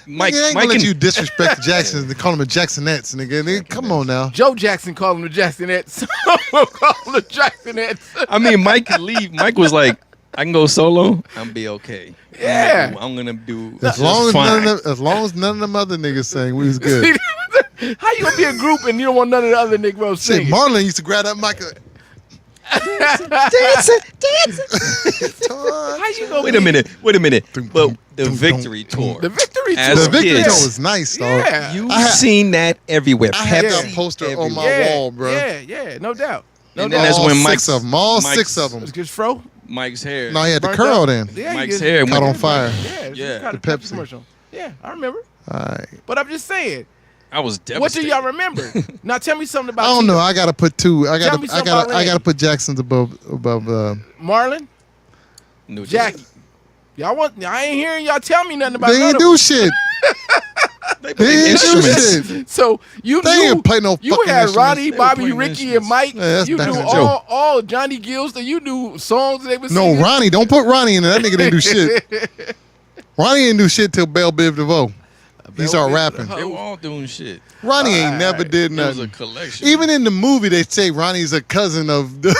Mike, nigga, ain't Mike gonna let and you disrespect the Jacksons and call them the Jacksonettes, nigga. Come on now. Joe Jackson called them the Jacksonettes. Someone called them the Jacksonettes. I mean, Mike could leave. Mike was like, I can go solo. I'm be okay. Yeah. I'm gonna do As just long as fine. none of them other niggas sang, we was good. How you gonna be a group and you don't want none of the other Negroes Shit, singing? Marlon used to grab that mic. How you gonna Wait a minute. Dum, But dum, the dum, victory dum, tour. The victory As tour. The victory kids. tour was nice, dog. Yeah. You've I had- seen that everywhere. I had Pepsi that poster on everywhere. my yeah, wall, bro. Yeah, no doubt. No And then doubt. that's all when six Mike's- of them, all Mike's- six of them. It's just fro. Mike's hair. No, he had the Burnt curl up. then. Yeah, Mike's you hair just- Caught on fire. Yeah, Yeah. Kind of The Pepsi Pepsi. commercial. Yeah, I remember. All right. But I'm just saying. I was What do devastated. y'all remember? Now tell me something about I don't Tito. know. I gotta put two. I Tell me something about Randy. gotta put Jackson's above. Marlon, New Jackie. Y'all want? I ain't hearing y'all tell me nothing about They none ain't of do them. shit. They They play ain't do instruments. shit. So you They knew ain't play no you fucking had Ronnie, instruments. They were Bobby, playing Ricky, and instruments. Mike. Yeah, that's you back knew in the all Johnny Gills. You knew songs they were No, singing. Ronnie. Don't put Ronnie in there. That nigga didn't do shit. Ronnie didn't do shit till Belle Biv DeVoe. He started rapping. They were all doing shit. Ronnie ain't never did It was a nothing. collection. Even in the movie, they say Ronnie's a cousin of the.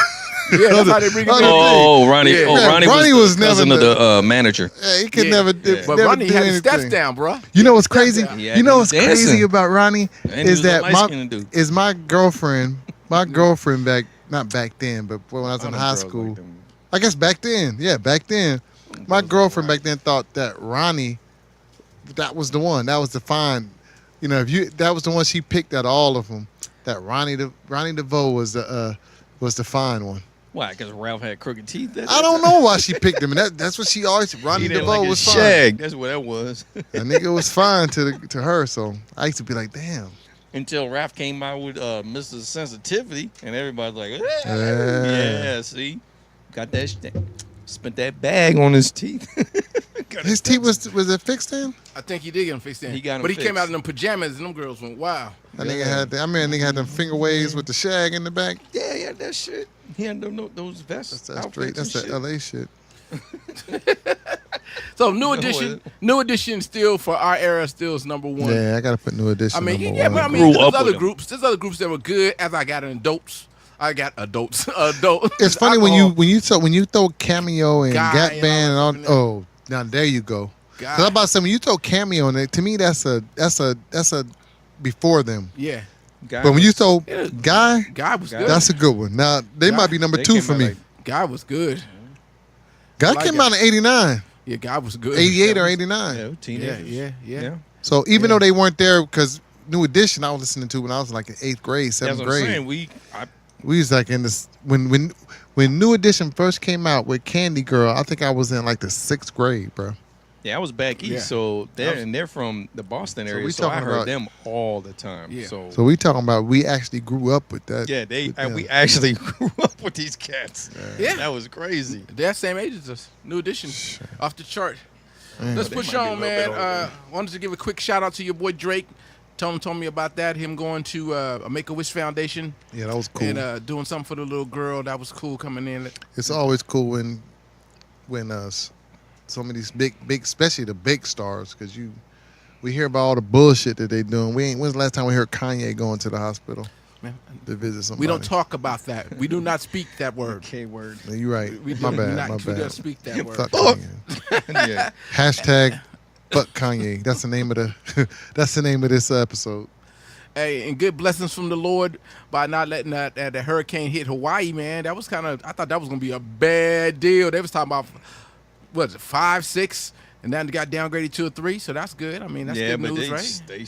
Yeah, that's how they bring him in. Ronnie. Yeah. Oh, Ronnie, Ronnie was was the never cousin of the- the manager. Yeah, he could Yeah. never Yeah. did. But never Ronnie did had his steps anything. down, bro. You know what's crazy? down. Yeah, You know he what's was crazy dancing. about Ronnie And he is was a that light-skinned dude. is my girlfriend. My girlfriend not back then, but when I was in All them high girls school. like them. I guess back then, yeah, back then, my girls girlfriend were back then thought that Ronnie, that was the one. That was the fine. You know, that was the one she picked out of all of them. That Ronnie DeVoe was the fine one. Why? Because Ralph had crooked teeth. I don't know why she picked him. And that's what she always. Ronnie He didn't DeVoe like was his fine. shag. That's what that was. That nigga was fine to her. So I used to be like, damn. Until Ralph came out with Mr. Sensitivity, and everybody's like, Yeah. see, got that shit. Spent that bag on his teeth. Got His it teeth fixed. was it fixed in? I think he did get him fixed in. He got him but he came fixed. out in them pajamas, and them girls went, wow. That nigga had. Nigga had them finger waves with the shag in the back. Yeah, that shit. He had those vests. That's that straight. That's that LA shit. So New Edition still for our era still is number one. Yeah, I gotta put New Edition. I mean, number yeah, one. but I mean, Grew there's up other with 'em. groups. There's other groups that were good. As I got adults, adult. It's funny when you throw Cameo and Guy Gap and Band all and that all. Oh, now there you go. Guy. Cause I'm about to say when you throw Cameo in it, to me that's a before them. Yeah, But when you throw Yeah. Guy, Guy was good. that's a good one. Now they might be number They 2 came for out me. like- Guy was good. Guy like came it. out in '89, Yeah, Guy was good. '88 or '89. Yeah, Yeah, teenagers. yeah. So even though they weren't there, because New Edition I was listening to when I was like in 8th grade, 7th That's what I'm grade. saying. We was like in this when New Edition first came out with Candy Girl. I think I was in like the 6th grade, bro. I was back east, Yeah. so they're from the Boston So area, we so I talking heard about- them all the time. Yeah. So we talking about we actually grew up with that. Yeah, with them. we actually grew up with these cats. Yeah. That was crazy. They're same age as us. New Edition, off the chart. Let's They push might be a on, little bit man. older Wanted to give a quick shout out to your boy Drake. Told me about that. Him going to a Make a Wish Foundation Yeah, that was cool. and doing something for the little girl. That was cool coming in. It's always cool when some of these big, especially the big stars, because we hear about all the bullshit that they doing. When's the last time we heard Kanye going to the hospital Man, to visit somebody? we don't talk about that. We do not speak that word. K word. Yeah, you're right. We My do bad. not, My we don't bad. speak that word. Fuck Kanye. Yeah. Hashtag fuck Kanye. That's the name of the. That's the name of this episode. Hey, and good blessings from the Lord by not letting that hurricane hit Hawaii, man. That was I thought that was gonna be a bad deal. They was talking about what is it, 5, 6, and then it got downgraded to a 3. So that's good. I mean, that's Yeah, good but news, they, right? they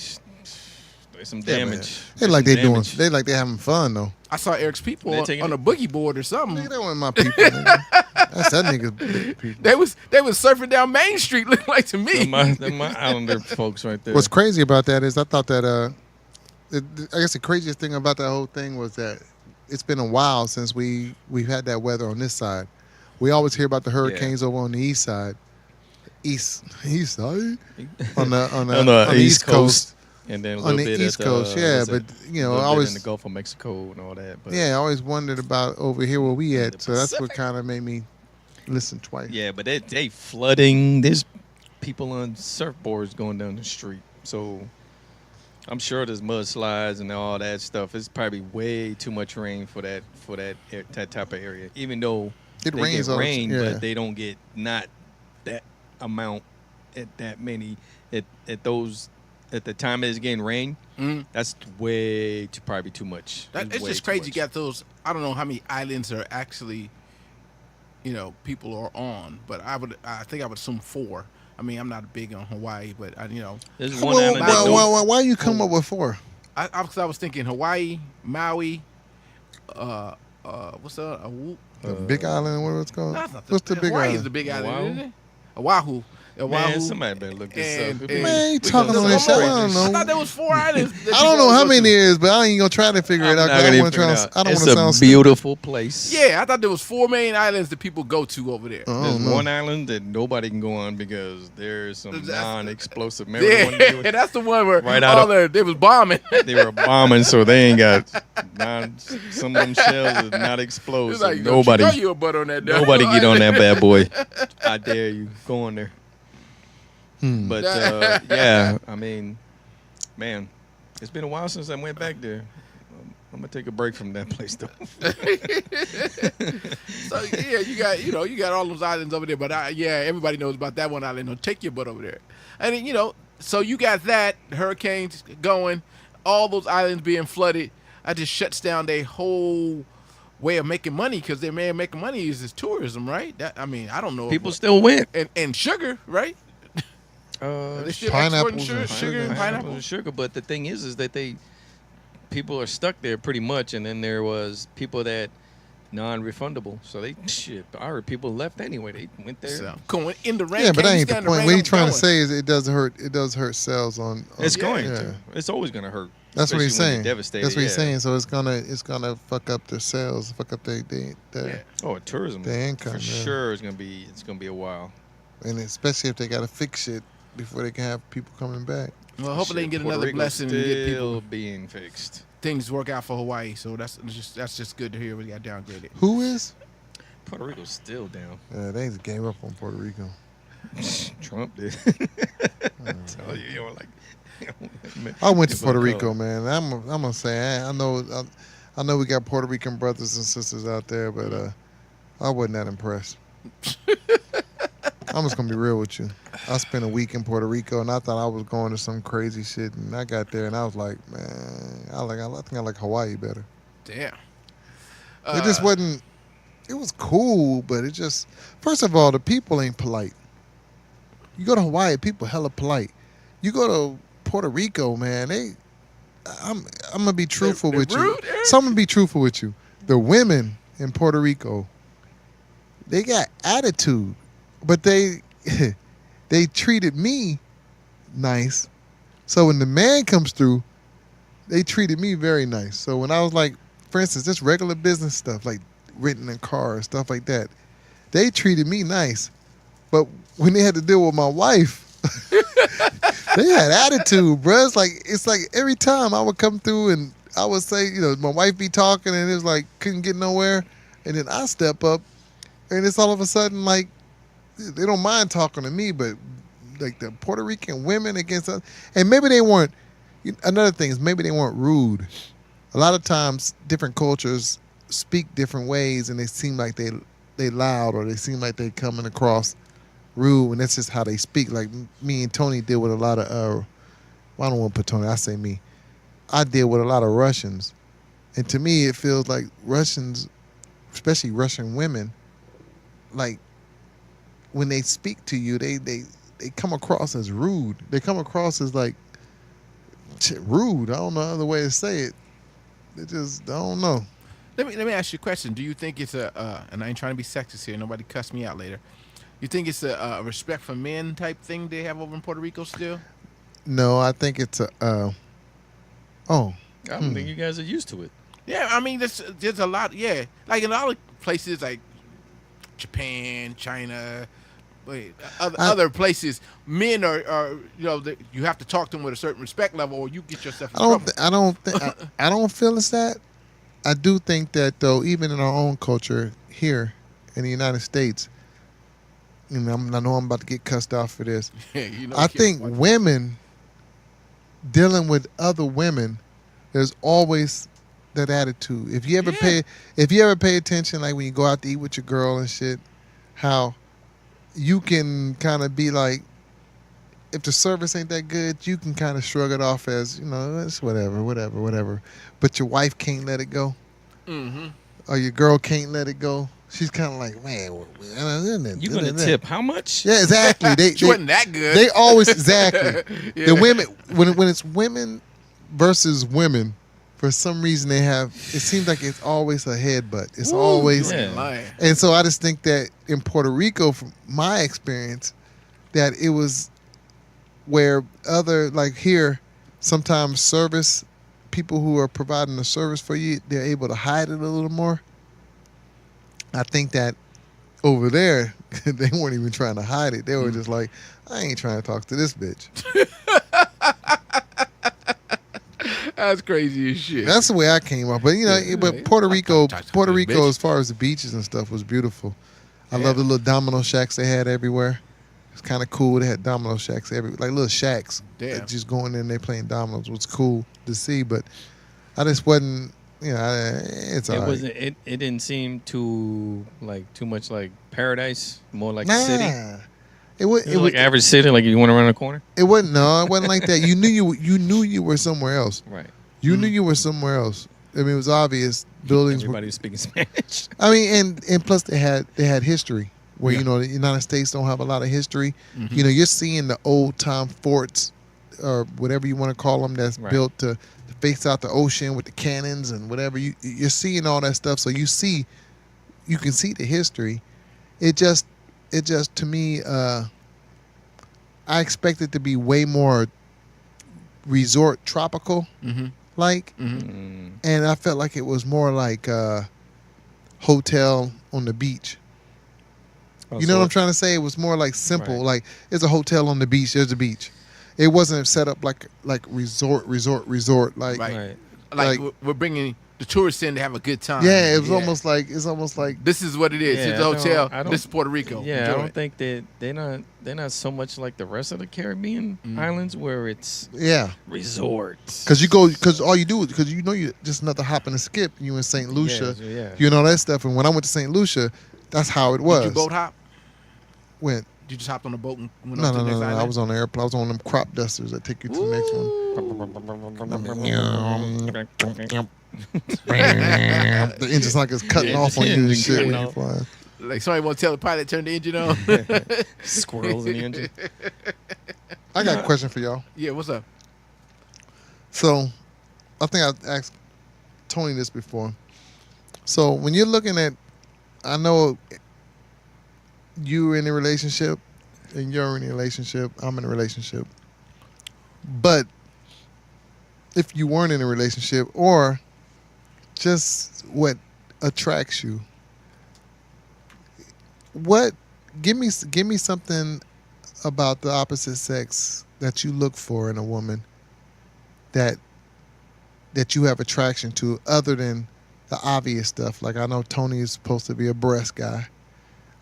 some Yeah, man. damage. They like they doing. They like they having fun though. I saw Eric's people They taking on a it? boogie board or something. Nigga, that wasn't my people. Nigga. That's that nigga's big people. They was surfing down Main Street, looked like to me. They're my Islander folks right there. What's crazy about that is I thought that I guess the craziest thing about that whole thing was that it's been a while since we've had that weather on this side. We always hear about the hurricanes over on the east side. East side? On the East Coast. And then a On little the bit East at Coast, the, yeah, what's but it? you know, A little bit always in the Gulf of Mexico and all that. But I always wondered about over here where we at. The So that's what Pacific. kind of made me listen twice. yeah, but they flooding. There's people on surfboards going down the street. So I'm sure there's mudslides and all that stuff. It's probably way too much rain for that type of area. Even though It they rains get all the rain, yeah. but they don't get not that amount at that many at those at the time it's getting rain. Mhm. That's way too probably too much. It's way just too crazy. You much. got those. I don't know how many islands are actually, people are on, but I think I would assume 4. I mean, I'm not big on Hawaii, but There's Well, one island that don't- why you come up with 4? because I was thinking Hawaii, Maui, what's that? The Big Island, what it's called? That's not What's the Big Hawaii Island? is the big island, Oahu? isn't it? Oahu. Man, somebody better look this and- up. and- Man, you because talking on there's this one shit? more. I don't know. I thought there was 4 islands. that I don't you know go how to. many it is, but I ain't gonna try to figure it I'm out. not 'Cause I gonna don't want figure it to. out. I don't It's want to a sound stupid. beautiful place. Yeah, I thought there was 4 main islands that people go to over there. I There's don't know. one island that nobody can go on because there's some That's- non-explosive. Remember the one they, Yeah, that's the one where Right out they was bombing. they were bombing, so they ain't got some of them shells is not It's explosive. like, Nobody, you a butt on that. nobody get on that bad boy. I dare you. Go on there. But yeah, I mean, man, it's been a while since I went back there. I'm gonna take a break from that place though. So yeah, you got all those islands over there, but everybody knows about that one island. Don't take your butt over there, and then, so you got that hurricanes going, all those islands being flooded. That just shuts down their whole way of making money, because their way of making money is tourism, right? I don't know. People still went. And sugar, right? They still Pineapples exporting and sugar and pineapple. and sugar. But the thing is that people are stuck there pretty much, and then there was people that non-refundable. So I heard people left anyway. They went there. So, going in the rain. Yeah, but that ain't the stand point. rain, What I'm you trying to going. say is it does hurt. It does hurt sales on. It's going yeah. to. It's always going to hurt. That's what he's especially when saying. you're devastated. That's what he's yeah. saying. So it's gonna fuck up their sales, fuck up their Oh, tourism. the income, for yeah. sure it's gonna be a while. and especially if they gotta fix shit before they can have people coming back. Well, hopefully they can get Puerto another Rico's blessing and get still people being fixed. things work out for Hawaii. So that's just good to hear. We got downgraded. Who is? Puerto Rico's still down. They just gave up on Puerto Rico. Trump did. I tell you, like. I went to Give it a Puerto go. Rico, man. I'm gonna say I know we got Puerto Rican brothers and sisters out there, but I wasn't that impressed. I'm just gonna be real with you. I spent a week in Puerto Rico, and I thought I was going to some crazy shit, and I got there, and I was like, man, I think I like Hawaii better. Damn. It just wasn't. It was cool, but it just. First of all, the people ain't polite. You go to Hawaii, people hella polite. You go to Puerto Rico, man. I'm gonna be truthful with you. rude, Eric? So I'm gonna be truthful with you. The women in Puerto Rico, they got attitude, but they treated me nice. So when the man comes through, they treated me very nice. So when I was like, for instance, just regular business stuff like renting a car and stuff like that, they treated me nice. But when they had to deal with my wife, they had attitude, bro. It's like every time I would come through and I would say, my wife be talking and it was like couldn't get nowhere, and then I step up, and it's all of a sudden like they don't mind talking to me, but like the Puerto Rican women against us, and maybe they weren't. Another thing is maybe they weren't rude. A lot of times, different cultures speak different ways, and they seem like they loud, or they seem like they coming across rude, and that's just how they speak. Like me and Tony deal with a lot of I don't want to put Tony, I say me. I deal with a lot of Russians, and to me it feels like Russians, especially Russian women, like when they speak to you, they come across as rude. They come across as like rude. I don't know other way to say it. They just, I don't know. Let me ask you a question. Do you think it's and I ain't trying to be sexist here, nobody cuss me out later. You think it's a respect for men type thing they have over in Puerto Rico still? No, I think it's I don't think you guys are used to it. Yeah, I mean, there's a lot. Yeah, like in other places like Japan, China, other places, men are you have to talk to them with a certain respect level, or you get yourself in trouble. I don't feel it's that. I do think that though, even in our own culture here in the United States, I know I'm about to get cussed off for this. Yeah, I think women dealing with other women, there's always that attitude. If you ever pay attention, like when you go out to eat with your girl and shit, how you can kind of be like, if the service ain't that good, you can kind of shrug it off as, it's whatever. But your wife can't let it go. Mm-hmm. Or your girl can't let it go. She's kind of like, man. You're going to tip how much? Yeah, exactly. She wasn't that good. They always, exactly. Yeah. The women, when it's women versus women, for some reason it seems like it's always a headbutt. It's always. Yeah. And so I just think that in Puerto Rico, from my experience, that it was where like here, sometimes service, people who are providing the service for you, they're able to hide it a little more. I think that over there, they weren't even trying to hide it. They were just like, I ain't trying to talk to this bitch. That's crazy as shit. That's the way I came up. But but Puerto Rico, bitch. as far as the beaches and stuff, was beautiful. I love the little domino shacks they had everywhere. It's kind of cool. They had domino shacks like little shacks. Damn. That just going in there playing dominoes was cool to see, but I just wasn't. It's It all right. wasn't. It didn't seem too much like paradise. More like a city. It was. It was like average city. Like you went around the corner. It wasn't. No, it wasn't like that. You knew you were somewhere else. Right. You knew you were somewhere else. I mean, it was obvious. Buildings Everybody was speaking Spanish. I mean, and plus they had history where the United States don't have a lot of history. Mm-hmm. You're seeing the old time forts or whatever you want to call them that's built to face out the ocean with the cannons and whatever. You're seeing all that stuff, so you can see the history. It just to me, I expect it to be way more resort tropical. Mm-hmm. Like, Mm-hmm. and I felt like it was more like a hotel on the beach. You know what I'm trying to say? It was more like simple. Right. Like, there's a hotel on the beach. There's a beach. It wasn't set up like resort. Like, Right. Like we're bringing the tourists in to have a good time. yeah, it was almost like This is what it is. Yeah, It's a hotel. I don't- This is Puerto Rico. Yeah, Enjoy I don't it. think that they're not so much like the rest of the Caribbean islands where it's yeah. resorts. Because all you do is you just another hop and a skip. You in St. Lucia, Yeah. you know that stuff. And when I went to St. Lucia, that's how it was. Did you boat hop? Went. Did you just hop on the boat and went No, up to no, the next no. island? I was on the airplane. I was on them crop dusters that take you to the next one. The engine's like it's cutting off on you and engine shit cutting when you off. fly. Like somebody want to tell the pilot turn the engine on? Squirrels in the engine. I got a question for y'all. Yeah, what's up? So, I think I asked Tony this before. So, when you're looking at, I know you're in a relationship and you're in a relationship, I'm in a relationship. But if you weren't in a relationship or just what attracts you, give me something about the opposite sex that you look for in a woman that you have attraction to other than the obvious stuff. Like I know Tony is supposed to be a breast guy.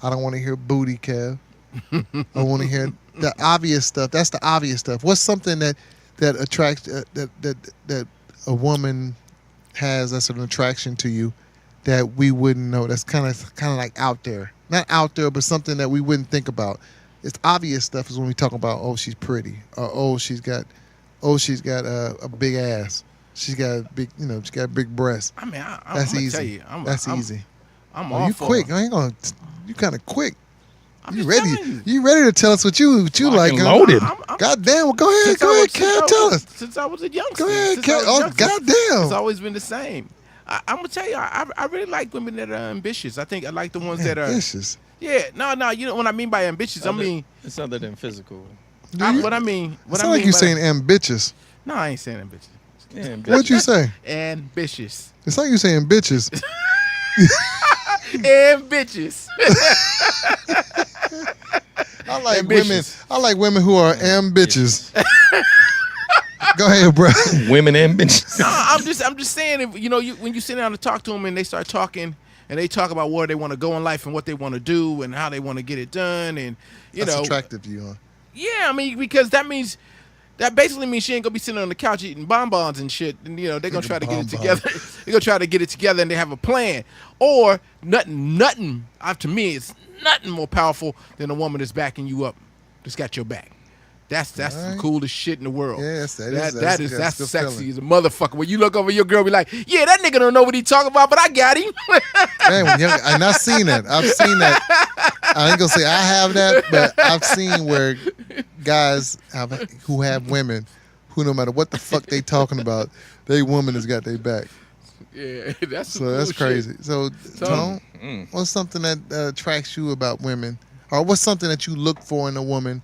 I don't want to hear booty, Kev. I want to hear the obvious stuff. That's the obvious stuff. What's something that attracts that a woman has that's an attraction to you that we wouldn't know? That's kind of like out there, not out there, but something that we wouldn't think about. It's obvious stuff is when we talk about she's pretty, or she's got a big ass. She's got a big, she's got big breasts. I mean, I'm That's gonna easy. tell you, That's easy. I'm all You for quick. it. I ain't gonna. You kind of quick. I'm You just ready? telling You ready to tell us what you Locked like? and huh? loaded. God damn. Well, go ahead. Since Go I ahead, was- since I Kev. was- Tell us. Since I was a youngster. Go ahead, Since I was Kev. a Oh, youngster, goddamn. It's always been the same. I'm gonna tell you, I really like women that are ambitious. I think I like the ones that are. Ambitious. Yeah, no. You know what I mean by ambitious? I mean, It's other than physical. what I mean. It What I sound mean like you by- saying ambitious. No, I ain't saying ambitious. Yeah, What'd you say? Ambitious. It's like you saying bitches. Ambitious. I like Ambitious. women. I like women who are ambitious. Go ahead, bro. women and bitches. No, I'm just saying. If, when you sit down to talk to them and they start talking and they talk about where they want to go in life and what they want to do and how they want to get it done, and That's attractive to you, huh? yeah, I mean, because that basically means she ain't gonna be sitting on the couch eating bonbons and shit. And they're gonna try to get it together. They're gonna try to get it together and they have a plan. Or nothing. To me, it's nothing more powerful than a woman that's backing you up, that's got your back. That's the Alright. coolest shit in the world. Yes, that's good sexy feeling. as a motherfucker. When you look over your girl, be like, yeah, that nigga don't know what he talking about, but I got him. Man, and I've seen that. I've seen that. I ain't gonna say I have that, but I've seen where guys who have women who, no matter what the fuck they talking about, they woman has got their back. Yeah, that's some So that's cool shit. crazy. So, Tone, what's something that attracts you about women, or what's something that you look for in a woman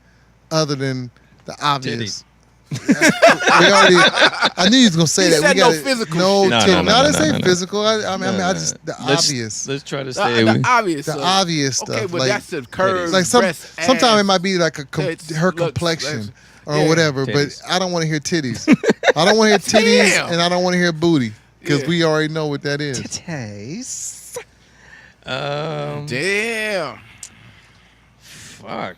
other than the obvious? I knew you was gonna say He that. said We no got physical no, shit. No, titty. no, No, no, they say no, no. physical. I mean, I just the Let's obvious. try to stay. The obvious. The stuff. obvious stuff. Okay, but like, that's the curves. like breasts, sometimes ass. it might be like Tits, her looks, complexion legs. or Yeah. whatever, Titties. but I don't want to hear titties. I don't want to hear titties, Damn. and I don't want to hear booty because Yeah. we already know what that is. Titties. Damn. Fuck.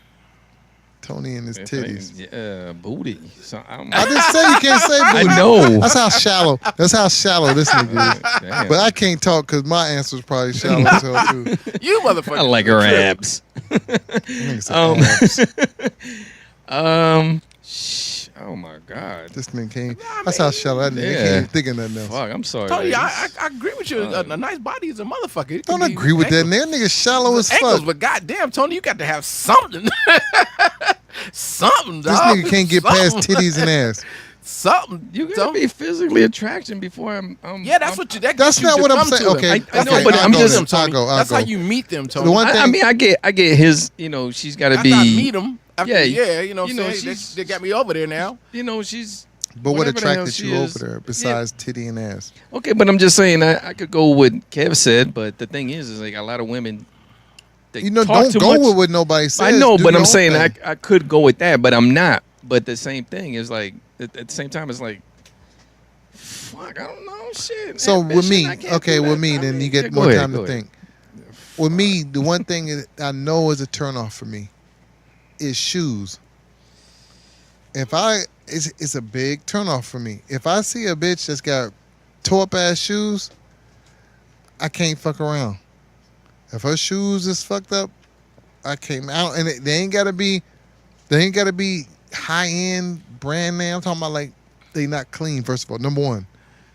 Tony and his titties. Yeah, booty. So I just say you can't say booty. I know. That's how shallow. That's how shallow this nigga is. Damn. But I can't talk because my answer's probably shallow as hell too. You motherfucker. I like her abs. Nigga said abs. Oh my God. This nigga can't. That's how shallow that nigga can't even think of nothing else. Fuck, I'm sorry. Tony, ladies. I agree with you. A nice body is a motherfucker. It Don't could be agree with that. ankles- That nigga shallow as ankles, fuck. but goddamn, Tony, you got to have something. Something, This dog. nigga can't get past Something. titties and ass. Something. You gotta Tony. be physically attracted before I'm. Yeah, that's what you. That That's gets you not to what I'm come saying. to them. Okay, I know, okay, but I'll I'm go just- then. them, Tony. I'll That's go. how you meet them, Tony. The one I thing- mean, I get his. You know, she's got to After I be. meet them. Yeah, You know, you what know, I'm saying? she's- They got me over there now. You know, she's. But what whatever the hell attracted she you is. over there besides titty and ass? Okay, but I'm just saying I could go with what Kev said, but the thing is like a lot of women. They You know, talk don't too go much. with what nobody says. I know, Do but your I'm own saying thing. I could go with that, but I'm not. But the same thing is like at the same time it's like, fuck, I don't know, shit. So with ambition, me, I can't okay, do with that. me, I then mean, you get yeah, go more ahead, time go to ahead. think. With me, the one thing that I know is a turnoff for me is shoes. It's a big turnoff for me. If I see a bitch that's got toe up ass shoes, I can't fuck around. If her shoes is fucked up, I can't. They ain't gotta be high end brand name. I'm talking about like they not clean. First of all, number one.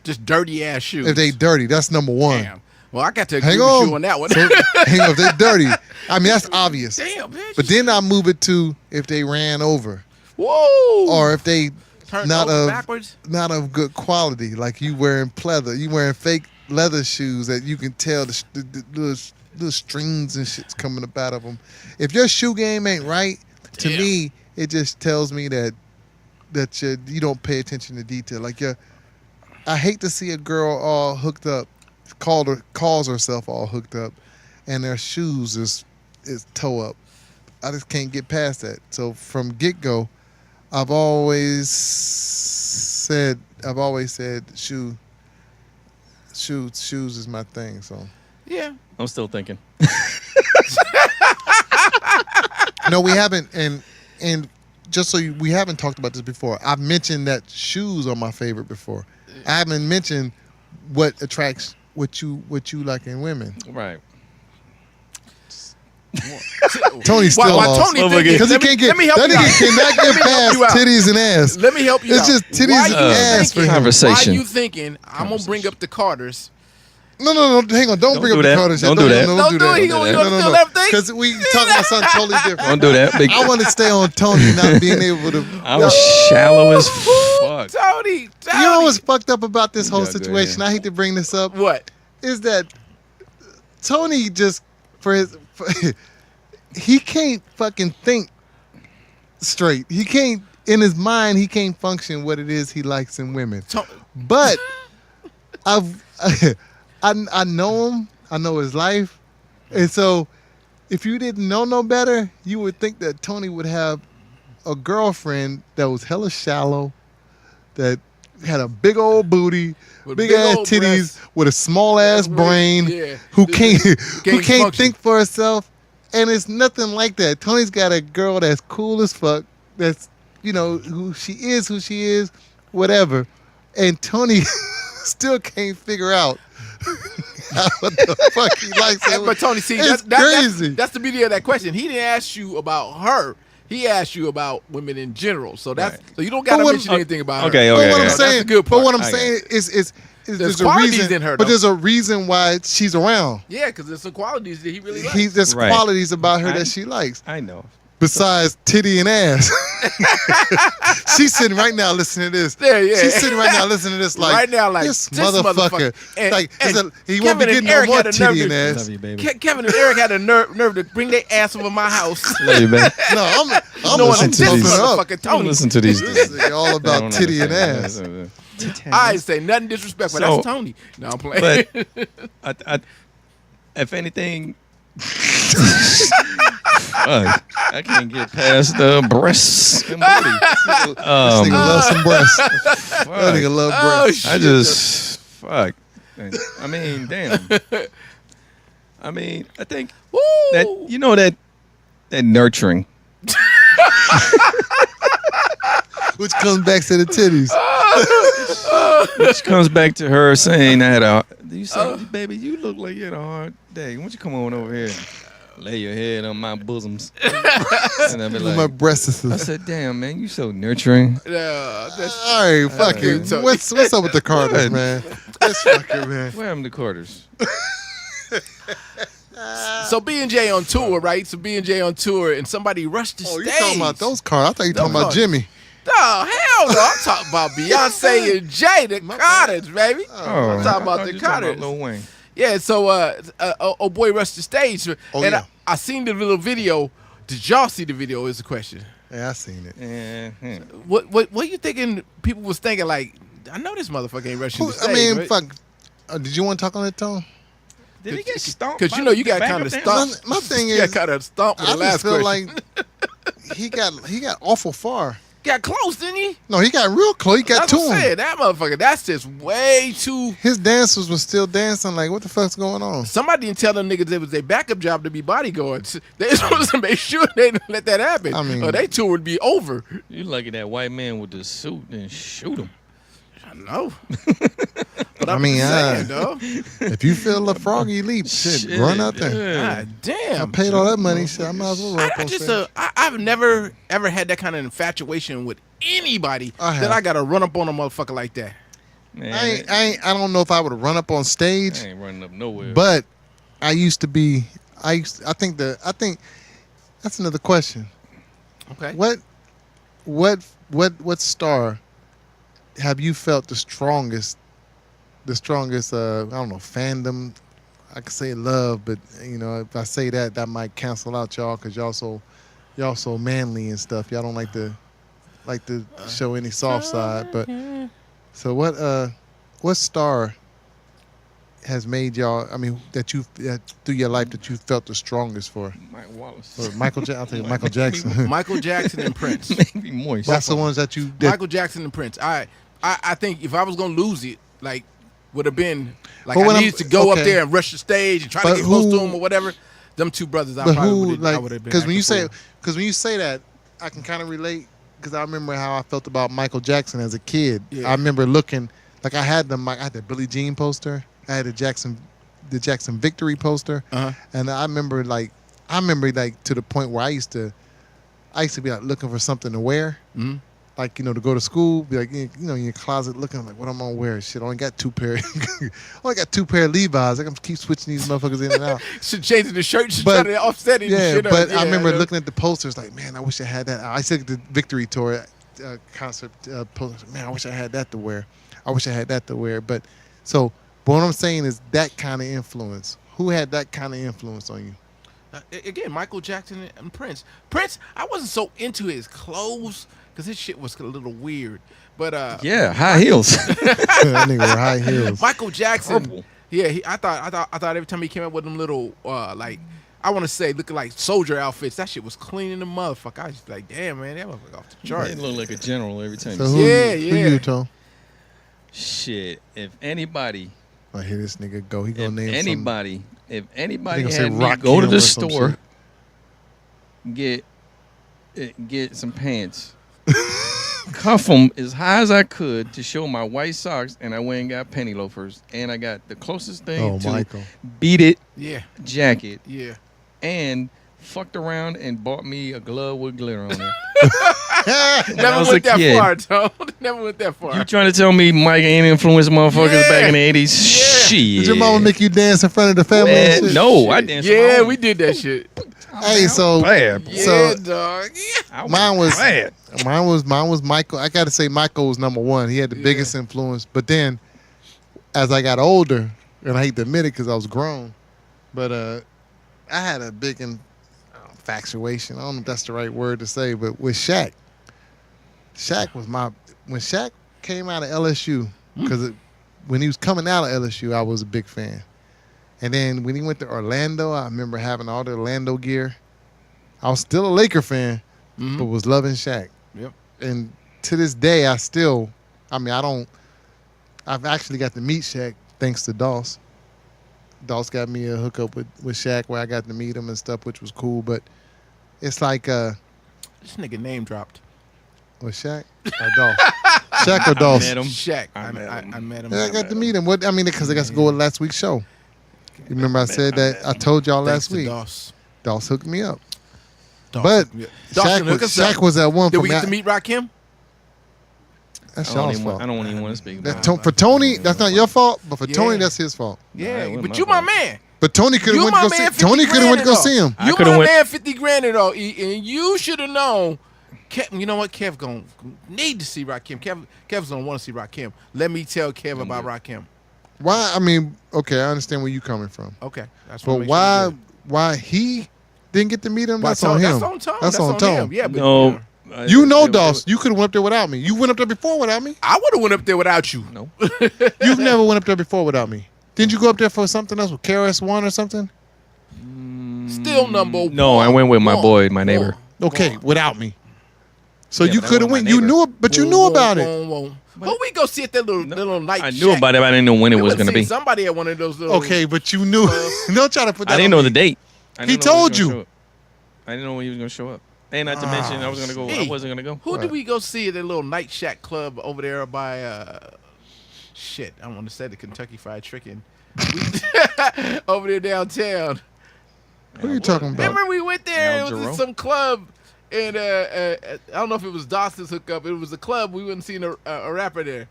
Just dirty ass shoes. If they dirty, that's number one. Damn. Well, I got to agree Hang with on. you on that one. So, hang on, if they dirty, I mean that's obvious. Damn, bitch. But then I move it to if they ran over Whoa. or if they Turned not over of backwards. not of good quality, like you wearing pleather, you wearing fake leather shoes that you can tell the little strings and shit's coming up out of them. If your shoe game ain't right, to Damn. me, it just tells me that you don't pay attention to detail. Like I hate to see a girl all hooked up, calls herself all hooked up, and their shoes is toe up. I just can't get past that. So from get go, I've always said shoes is my thing. So Yeah. I'm still thinking. no, we haven't, and just so we haven't talked about this before. I've mentioned that shoes are my favorite before. I haven't mentioned what attracts what you like in women. Right. Tony's still Why lost. Tony thinking? Because he Let me- can't get let me help that you nigga out. cannot get Let me help past you out. titties and ass. Let me help you It's out. just titties Why and you ass for thinking- him. Conversation. Why you thinking I'm gonna bring up the Carters? No, hang on. Don't bring do up the that. Carter shit. Don't do that. Don't do Don't do that. it. He gonna steal everything. Because we talking about something totally different. Don't do that. Big, I want to stay on Tony not being able to. I'm shallow as fuck. Tony. You know what's fucked up about this whole Yeah, go situation? ahead. I hate to bring this up. What? Is that Tony just he can't fucking think straight. He can't in his mind. He can't function what it is he likes in women. But I know him. I know his life, and so if you didn't know no better, you would think that Tony would have a girlfriend that was hella shallow, that had a big old booty, With big big ass old titties, breasts. with a small ass brain, Yeah. who can't Can't function. think for herself. And it's nothing like that. Tony's got a girl that's cool as fuck. That's who she is, whatever. And Tony still can't figure out what the fuck he likes. But Tony, see, It's crazy. That's the beauty of that question. He didn't ask you about her. He asked you about women in general. So that's Right. so you don't got to But what- mention anything about Okay, her. okay. But what I'm That's saying, the good but part. what I'm I saying is there's a qualities reason in her, but though. there's a reason why she's around. Yeah, because there's some qualities that he really likes. There's Right. qualities about her I- that she likes. I know. Besides titty and ass. She's sitting right now listening to this. Yeah. She's sitting right now listening to this like, Right now, like, this this motherfucker. And- Like, and he won't be Kevin and getting no Eric more had a titty nerve and to- ass. Love you, baby. Kevin and Eric had a nerve to bring their ass over my house. Love you, baby. No, I'm Knowing listening that to this this up. motherfucker Don't Tony. listen to these. This is all I about don't titty and understand. ass. I ain't say nothing disrespectful. So- That's Tony. No, I'm playing. But if anything, fuck, I can't get past the breasts and booty. This nigga love some breasts. That Fuck. nigga love Oh, breasts. I just fuck. I mean, damn. I mean, I think Woo! that that nurturing. Which comes back to the titties. Which comes back to her saying that, you say, baby, you look like you had a hard day. Why don't you come on over here and lay your head on my bosoms? And I be My like, breasts. I said, damn, man, you so nurturing. Yeah, that's All right, fuck it. so- What's up with the Carters, man? That's fucking man. Where am the Carters? so B&J on tour, right? So B&J on tour, and somebody rushed the Oh, stage. you talking about those Carters? I thought you talking about Carters. Jimmy. Oh, hell no. I'm talking about Beyonce and Jay, the Carters, baby. Oh, I'm talking about I thought the you Carters. Lil Wayne. Yeah, so oh boy rushed the stage. Oh, and yeah. I seen the little video. Did y'all see the video is the question. Yeah, I seen it. What you thinking people was thinking like, I know this motherfucker ain't rushing the stage. I mean, right? fuck. Did you want to talk on that tone? Did he get stomped? Because you know you got kind of stomped. My thing you is, got kind of stomped with I the last just feel question. like he got awful far. Got close, didn't he? No, he got real close. He got That's to what I'm him. saying. That motherfucker, that's just way too. His dancers was still dancing. Like, what the fuck's going on? Somebody didn't tell them niggas it was their backup job to be bodyguards. They supposed to make sure they didn't let that happen. I mean- or their tour would be over. You lucky that white man with the suit and shoot him. I know. But I I'm mean, just saying, though. If you feel a froggy leap, shit, run out there. Yeah. God I damn. paid all that money. Shit, I might as well rock I on just stage. I've never ever had that kind of infatuation with anybody I have. that I gotta run up on a motherfucker like that. Man, I don't know if I would run up on stage, I ain't running up nowhere. but I used to be. I think that's another question. Okay. What star have you felt the strongest? I don't know, fandom. I could say love, but you know, if I say that might cancel out y'all because y'all so manly and stuff. Y'all don't like to show any soft side. But so what star has made y'all? I mean, that through your life that you felt the strongest for? Mike Wallace. Or Michael I'll tell you, Michael Jackson. Michael Jackson and Prince. Maybe moist. That's the ones that you. That, Michael Jackson and Prince. I think if I was gonna lose it, like would have been like But when I I'm- needed to go up okay. there and rush the stage and try to But get close to who- him or whatever. Them two brothers, I But probably who would have like? been. Because when you say, acting because when you say that, I can kind of relate. Because I remember how I felt about Michael Jackson as a kid. Yeah. I remember looking like I had the Billie Jean poster. I had the Jackson Victory poster, Uh-huh. and I remember like to the point where I used to be like looking for something to wear. Mhm. Like, you know, to go to school, be like, you know, in your closet looking like, what am I gonna wear? Shit, I only got two pair of Levi's. I can keep switching these motherfuckers in and out. Should change the shirt, should But- try to offset it. and Yeah, shit up. but I remember know. looking at the posters like, man, I wish I had that. I said the Victory Tour concert poster. Man, I wish I had that to wear. But what I'm saying is that kind of influence. Who had that kind of influence on you? Again, Michael Jackson and Prince. Prince, I wasn't so into his clothes because his shit was a little weird. But Yeah, high heels. That nigga wear high heels. Michael Jackson, Purple. yeah, I thought every time he came up with them little like I want to say looking like soldier outfits, that shit was clean in the motherfucker. I was just like, damn man, that motherfucker off the chart. They look like a general every time. So you who, see Yeah, who yeah. you, Tom? Shit, if anybody I hear this nigga go. He gonna name something. if He anybody gonna say had me Rock go to Hill the or some store, get some pants, cuff them as high as I could to show my white socks, and I went and got penny loafers, and I got the closest thing Oh, to Michael. beat it Yeah, jacket, yeah. and fucked around and bought me a glove with glitter on it. I Never was went a that kid. far, Tom. Never went that far. You trying to tell me Mike ain't influenced motherfuckers Yeah. back in the 80s? Yeah. Shit. Did your mama make you dance in front of the family? and shit? No, I danced. on my Yeah, own. we did that shit. Hey, so Bad. Yeah, So- dog. Yeah. I Mine was- bad. mine was Michael. I got to say Michael was number one. He had the Yeah. biggest influence. But then, as I got older, and I hate to admit it because I was grown, but I had a big infatuation. I don't know if that's the right word to say, but with Shaq. Shaq was when Shaq came out of LSU, because when he was coming out of LSU, I was a big fan. And then when he went to Orlando, I remember having all the Orlando gear. I was still a Laker fan, but was loving Shaq. Yep. And to this day, I've actually got to meet Shaq thanks to Doss. Doss got me a hookup with Shaq where I got to meet him and stuff, which was cool. But it's like, This nigga name dropped. Was Shaq or Dolph? Shaq or Dolph? met him. Shaq. I met him. Yeah, I got to meet him. What I mean, because I got to go with last week's show. You remember I said that I told y'all Thanks last week. to Doss. Doss hooked me up. Doss But hooked me up. Doss didn't hook us up. Shaq was at one Did from we get that. to meet Rakim? That's I don't y'all's even fault. want- I don't even want to speak That about it. For Tony, that's not your fault. But for Yeah. Tony, that's his fault. Nah, Yeah, it wasn't but my you my fault. man. But Tony could have You went my to go see. man. Tony could have went to go see him. I You coulda my went- man 50 grand and all. And you should have known. You know what? Kev gonna need to see Rakim. Kev's gonna want to see Rakim. Let me tell Kev about Rakim. Why? I mean, okay, I understand where you coming from. Okay, that's But what. why he didn't get to meet him? That's Tone? on him. That's on Tone. That's on Tone. him. Yeah, but No. You know, Doss, you could have went up there without me. You went up there before without me. I would have went up there without you. No. You've never went up there before without me. Didn't you go up there for something else with KRS-One or something? Still number one. No, I went with my boy, my neighbor. Okay, without me. So Yeah, you but that could have wasn't went. my You neighbor. knew, but you knew about it. Who we go see at that little night? I knew about it, but I didn't know when it was going to be. Somebody at one of those little. Okay, but you knew. Don't try to put that. I didn't on know me. the date. I He didn't know when told was gonna you. show up. I didn't know when he was going to show up. And not to mention, I was going to go. I Hey, wasn't going to go. Who did we go see at that little night shack club over there by? Shit, I want to say the Kentucky Fried Chicken. Over there downtown. What are you talking about? Remember we went there? Al It was Jarreau? in some club, and I don't know if it was Dawson's hookup. It was a club. We wouldn't seen a rapper there.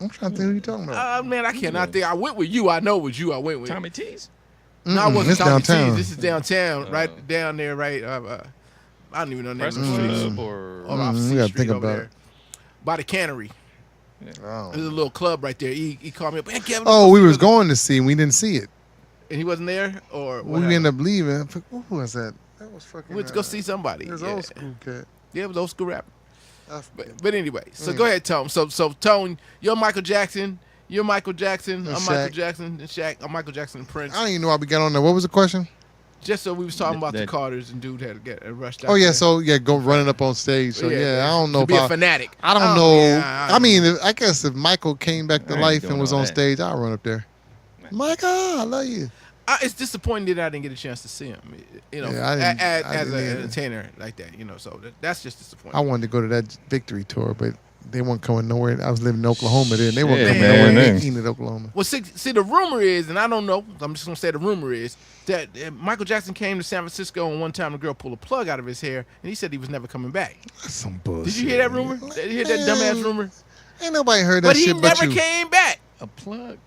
I'm trying to think who you talking about. Man, I cannot think. I went with you. I know it was you. I went with. Tommy T's? No, I wasn't It's Tommy downtown. T's. This is downtown, right down there, right. I don't even know the name of Press the street. Club or Or off we C gotta Street think over about there. it. By the cannery. Oh. There's a little club right there. He called me up. Hey, Kevin, Oh, we was going to see, and we didn't see it. and he wasn't there, or what We ended happened? up leaving. Who was that? That was fucking. We went to go see somebody. It was Yeah. old school cat. Yeah, it was old school rapper. I But anyway, so go ahead, Tone. So Tone, you're Michael Jackson. You're Michael Jackson. I'm And Michael Shaq. Jackson. And Shaq. I'm Michael Jackson and Prince. don't even know why we got on there. What was the question? Just so we was talking about the That- Carters, and dude had to get rushed out. Oh yeah, there. so go running up on stage. So yeah, I don't know To be if a fanatic. I don't Oh, know. yeah, I mean, I guess if Michael came back to I ain't life doing and was all on that. stage, I'll run up there. Michael, I love you. It's disappointing that I didn't get a chance to see him. You know, Yeah, I didn't- I as didn't an either. entertainer like that. You know, so that's just disappointing. I wanted to go to that victory tour, but they weren't coming nowhere. I was living in Oklahoma then. They weren't Shit, coming man. nowhere. Man. Enid, Oklahoma. Well, see, the rumor is, and I don't know. I'm just gonna say the rumor is that Michael Jackson came to San Francisco, and one time a girl pulled a plug out of his hair, and he said he was never coming back. That's some bullshit. Did you hear that rumor? Did you hear that dumbass rumor? Ain't nobody heard that But he shit but never you. came back. A plug.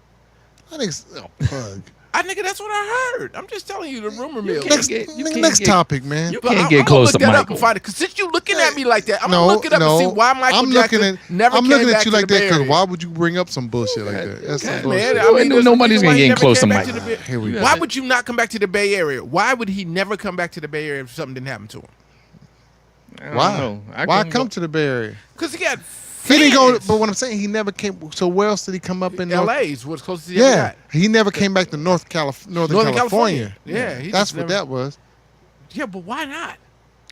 I think plug. Nigga, that's what I heard. I'm just telling you the rumor mill. can't get- you can't Next get- topic, man. You But can't I'm get gonna close look to that up Michael. and find it. Cause since you looking at me like that, I'm No, gonna look it up no. and see why Michael I'm Jackson looking at, never I'm came looking back at you to like the that Bay because Area. why would you bring up some bullshit like that? That's some Man, bullshit. I mean, there's Nobody's a reason gonna why he get never close came to back Michael. the Bay- Here we go. Why would you not come back to the Bay Area? Why would he never come back to the Bay Area if something didn't happen to him? I don't Why? know. I Why couldn't come go- to the Bay Area? Because he got He didn't go, fans. but what I'm saying, he never came. So where else did he come up in? LA's was closest he ever Yeah, got. he never came back to Northern California. Yeah, he That's just what never- that was. Yeah, but why not?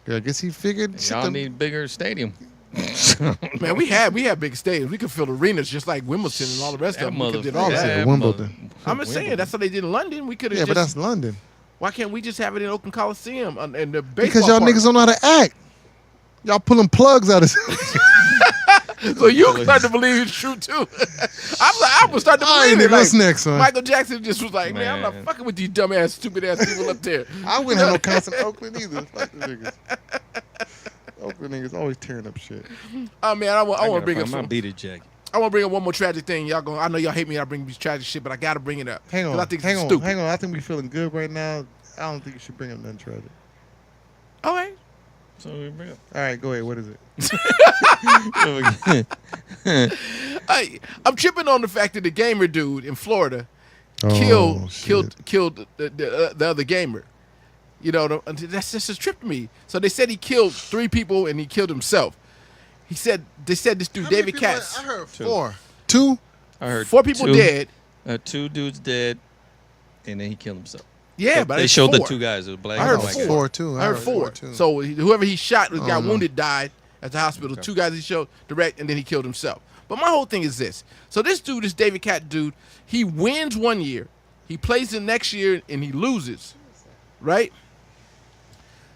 I guess he figured. shit, Y'all the- need bigger stadium. Man, we had big stadiums. We could fill arenas just like Wimbledon and all the rest of them. We could did all Yeah. that. Wimbledon. I'm just saying that's what they did in London. We could have yeah, just. but that's London. Why can't we just have it in Oakland Coliseum and the baseball Because y'all park? niggas don't know how to act. Y'all pulling plugs out of. So you start to believe it's true too. I was starting to All right, believe it. nigga, what's Like, next, son? Michael Jackson just was like, man, I'm not Man. fucking with these dumbass, stupid ass people up there. I wouldn't have no concert in Oakland either. Fuck the niggas. Oakland niggas always tearing up shit. Oh man, I want to bring up my some. beater jacket. I want to bring up one more tragic thing. Y'all going? I know y'all hate me. When I bring these tragic shit, but I gotta bring it up. Hang 'Cause on, I think hang it's on, stupid. hang on. I think we feeling good right now. I don't think you should bring up nothing tragic. All right. So we bring up. All right, go ahead. What is it? I'm tripping on the fact that the gamer dude in Florida Oh, killed the other gamer. You know, that's just a trip to me. So they said he killed 3 people and he killed himself. They said this dude David Katz. I heard Two. 4. 2? I heard 4 people two, dead. 2 dudes dead, and then he killed himself. Yeah, but they it's showed 4. the 2 guys. It was black I and heard white. like 4. 4 too. I heard 4. too. So whoever he shot who got know. wounded died at the hospital. Okay. 2 guys he showed direct, and then he killed himself. But my whole thing is this. So this dude, this David Katz dude, he wins one year. He plays the next year, and he loses. Right?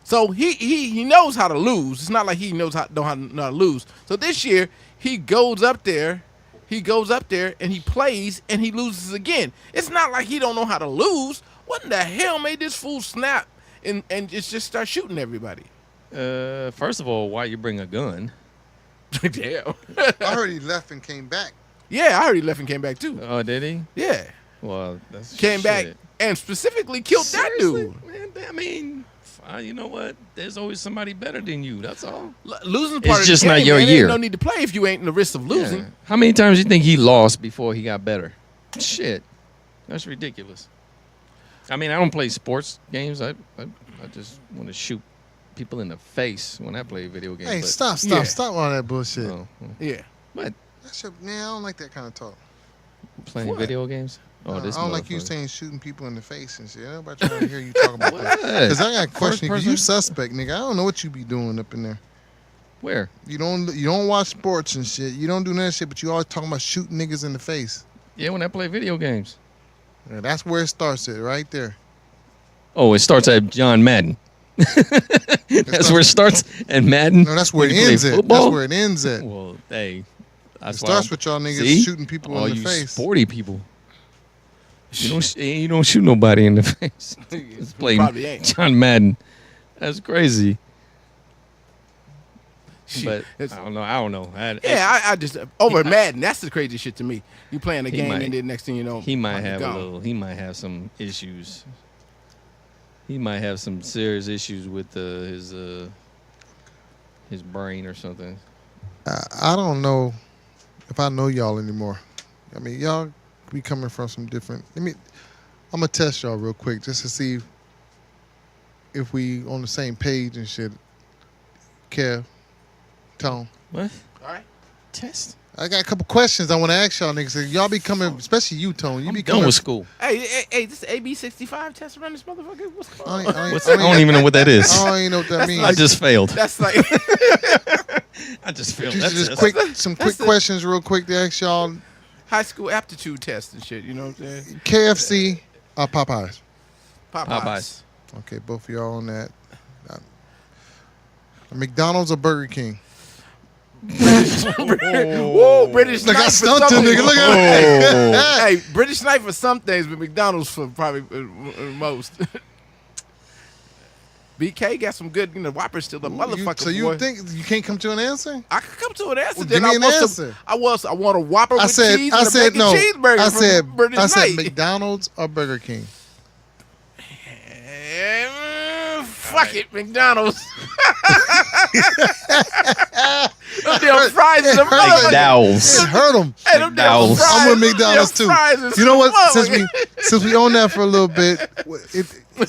So he knows how to lose. It's not like he know how to lose. So this year he goes up there, and he plays and he loses again. It's not like he don't know how to lose. What in the hell made this fool snap and just start shooting everybody? First of all, why you bring a gun? Damn. I heard he left and came back. Yeah, I heard he left and came back too. Oh, did he? Yeah, Well, that's came shit. back and specifically killed Seriously? that dude. Man, I mean, you know what? There's always somebody better than you. That's all. Losing part It's of just the game, not your man. year. Ain't no need to play if you ain't in the risk of losing. Yeah. How many times you think he lost before he got better? Shit, that's ridiculous. I mean, I don't play sports games. I just want to shoot people in the face when I play video games. Hey, but- stop all that bullshit. Oh, Yeah. what? That shit, man, I don't like that kind of talk. Playing What? video games? Oh, I this don't like you motherfucker. saying shooting people in the face and shit. Nobody trying to hear you talk about that. What? Because I got a question. First Because you person? suspect, nigga. I don't know what you be doing up in there. Where? You don't watch sports and shit. You don't do that shit, but you always talking about shooting niggas in the face. Yeah, when I play video games. Yeah, that's where it starts at, right there. Oh, it starts at John Madden. That's where it starts at Madden. No, that's where it When you play ends at. football? That's where it ends at. Well, hey, It that's why starts I'm- with y'all niggas See? shooting people all in the you face. sporty people. You don't shoot nobody in the face. Just play Probably ain't. John Madden. That's crazy. Shit, But it's- I don't know. Yeah, I just over Madden. That's the crazy shit to me. You playing a He game might- and then next thing you know, he might fucking have gone. a little. He might have some issues. He might have some serious issues with his brain or something. I don't know if I know y'all anymore. I mean, y'all be coming from some different. I'm gonna test y'all real quick just to see if we on the same page and shit. Kev, Tone. What? All right. Test? I got a couple questions I want to ask y'all niggas. Y'all be coming, especially you, Tone. You I'm be done coming. with school. Hey, this AB65 test around this motherfucker. What's going on? I don't even know what that is. I don't even know what that means. I just failed. That's like I just failed. Just, That's just it. quick, some quick questions, real quick to ask y'all. high school aptitude test and shit. You know what I'm saying? KFC or Popeyes? Popeyes. Okay, both of y'all on that. McDonald's or Burger King? Whoa, British Look, I knife for stumped some him, nigga. things. Look at that. Hey, British knife for some things, but McDonald's for probably most. BK got some good, Whopper's still a motherfucker. So you boy. think you can't come to an answer? I could come to an answer? Well, then give me I an want answer. I want a Whopper I with said, cheese I and a said bacon no. cheeseburger I from said, British I said Knight. McDonald's or Burger King. Fuck it, McDonald's. Them damn fries is a motherfucker. McDowell's. It hurt him. Hey, them damn McDowell's. fries, I'm with McDonald's them too. fries is You know what? motherfucker. Since we own that for a little bit,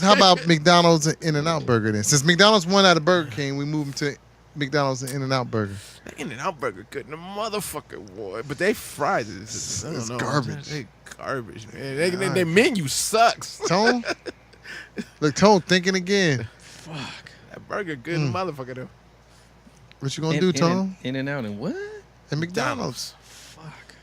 how about McDonald's and In-N-Out Burger then? Since McDonald's won out of Burger King, we moved to McDonald's and In-N-Out Burger. In-N-Out Burger good in the motherfucker, boy. But they fries is I don't It's know. garbage. They garbage, man. Their menu sucks. Tone, look, Tone thinking again. Fuck. That burger good in the motherfucker though. What you gonna do, Tone? In and out and what? At McDonald's. Fuck.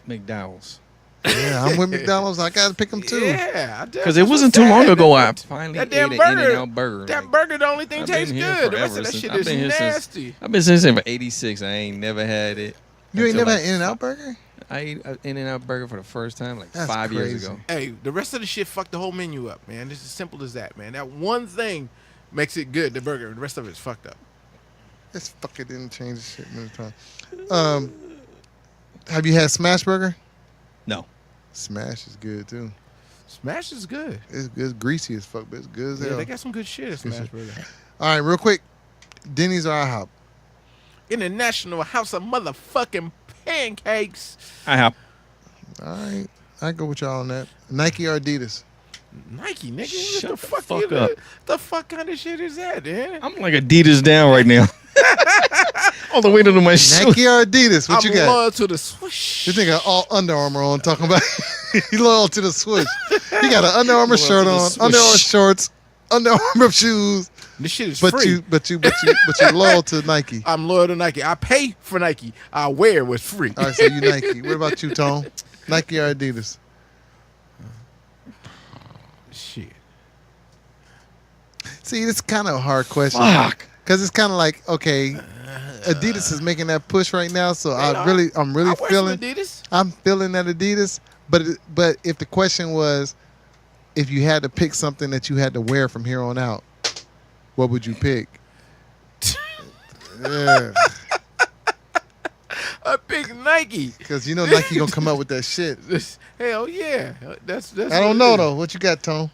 McDowell's. Yeah, I'm with McDonald's. I gotta pick them too. Yeah, Because it wasn't too long ago I finally that ate damn an burger. In-N-Out burger. That Like, burger, the only thing I've been tastes here good. The rest of forever that since- shit I've is been here nasty. I've been since '86. I ain't never had it. You ain't until, never like, had In-N-Out Burger? I ate an In-N-Out burger for the first time like That's 5 years crazy. ago. Hey, the rest of the shit fucked the whole menu up, man. It's as simple as that, man. That one thing makes it good, the burger. The rest of it's fucked up. This fucker didn't change the shit many times. Have you had Smash Burger? No. Smash is good too. Smash is good. It's good. It's greasy as fuck, but it's good as Yeah, hell. they got some good shit at Smash Burger. All right, real quick. Denny's or IHOP? International House of Motherfucking Pancakes. I have. All right, I go with y'all on that. Nike or Adidas? Nike, nigga. Shut What the the fuck, fuck you- up. The fuck kind of shit is that, man? I'm like Adidas down right now. All the way to my shoe. Nike or Adidas? What I'm you got? loyal to the swoosh. This nigga all Under Armour on talking about. He loyal to the swoosh. He got an Under Armour Loyal shirt to the on, swoosh. Under Armour shorts, Under Armour shoes. This shit is But free. you loyal to Nike. I'm loyal to Nike. I pay for Nike. I wear what's free. All right, so you Nike. What about you, Tone? Nike or Adidas? Shit. See, it's kind of a hard question. Fuck. Because it's kind of like, okay, Adidas is making that push right now, so I'm really I wear some feeling Adidas. I'm feeling that Adidas. But if the question was, if you had to pick something that you had to wear from here on out, what would you pick? Yeah, I pick Nike. because you know Nike gonna come up with that shit. Hell yeah. That's I don't know though. What you got, Tone?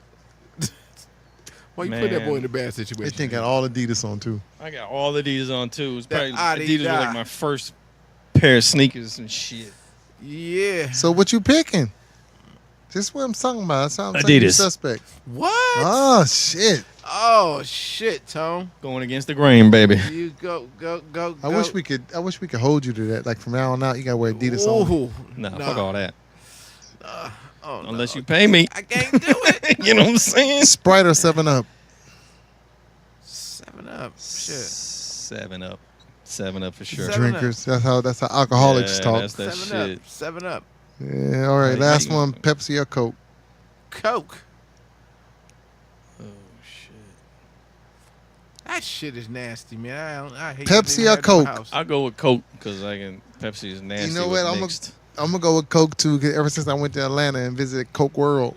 Why you put that boy Man. in a bad They situation? think got all Adidas on too. I got all Adidas on too. It's That probably Adidas. Adidas were like my first pair of sneakers and shit. Yeah. So what you picking? This is what I'm talking about. That's how I'm saying you Adidas. suspect. What? Oh shit! Oh shit, Tone. Going against the grain, baby. You go. I wish we could hold you to that. Like from now on out, you gotta wear Adidas on. Ooh, Nah, fuck all that. Oh, Unless no. you pay me. I can't do it. You know what I'm saying? Sprite or 7-Up? 7-Up. Shit. 7-Up. 7-Up for sure. Seven- Drinkers. That's how alcoholics Yeah, talk. that's that 7-Up. shit. 7-Up. Yeah. All right. Like, Last how you- one. Pepsi or Coke? Coke. Oh shit. That shit is nasty, man. I hate Pepsi that or even have it in my Coke? house. I'll go with Coke because Pepsi is nasty. You know what? I'm mixed. gonna go with Coke too. 'Cause ever since I went to Atlanta and visited Coke World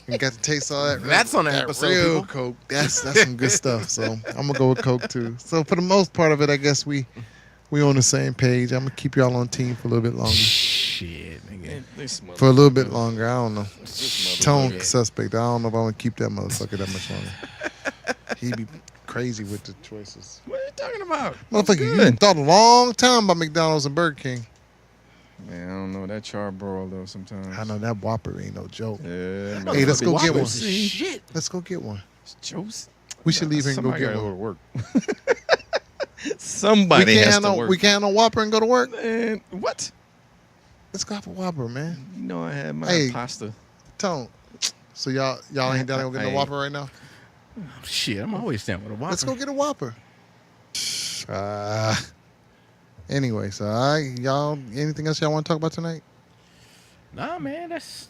and got to taste all that. That's on the that episode, real people. Coke. That's some good stuff. So I'm gonna go with Coke too. So for the most part of it, I guess we on the same page. I'm gonna keep y'all on team for a little bit longer. Shit, nigga. For a little bit longer. I don't know. This Tone motherfucker. suspect. I don't know if I want to keep that motherfucker that much longer. He be crazy with the choices. What are you talking about? Motherfucker, you Good. thought a long time about McDonald's and Burger King. Man, I don't know that charbroil though. Sometimes I know that Whopper ain't no joke. Yeah, man. Hey, let's go get Whopper one. Shit. Let's go get one. Juice. We should leave here and go Somebody get gotta one. go to work. Somebody has to work. We can't have no Whopper and go to work. Man, what? Let's go have a Whopper, man. You know I had my Hey. pasta. Tone. So y'all ain't down there getting a Hey. Whopper right now? Shit, I'm always down with a Whopper. Let's go get a Whopper. Anyway, so y'all anything else y'all want to talk about tonight? Nah, man, that's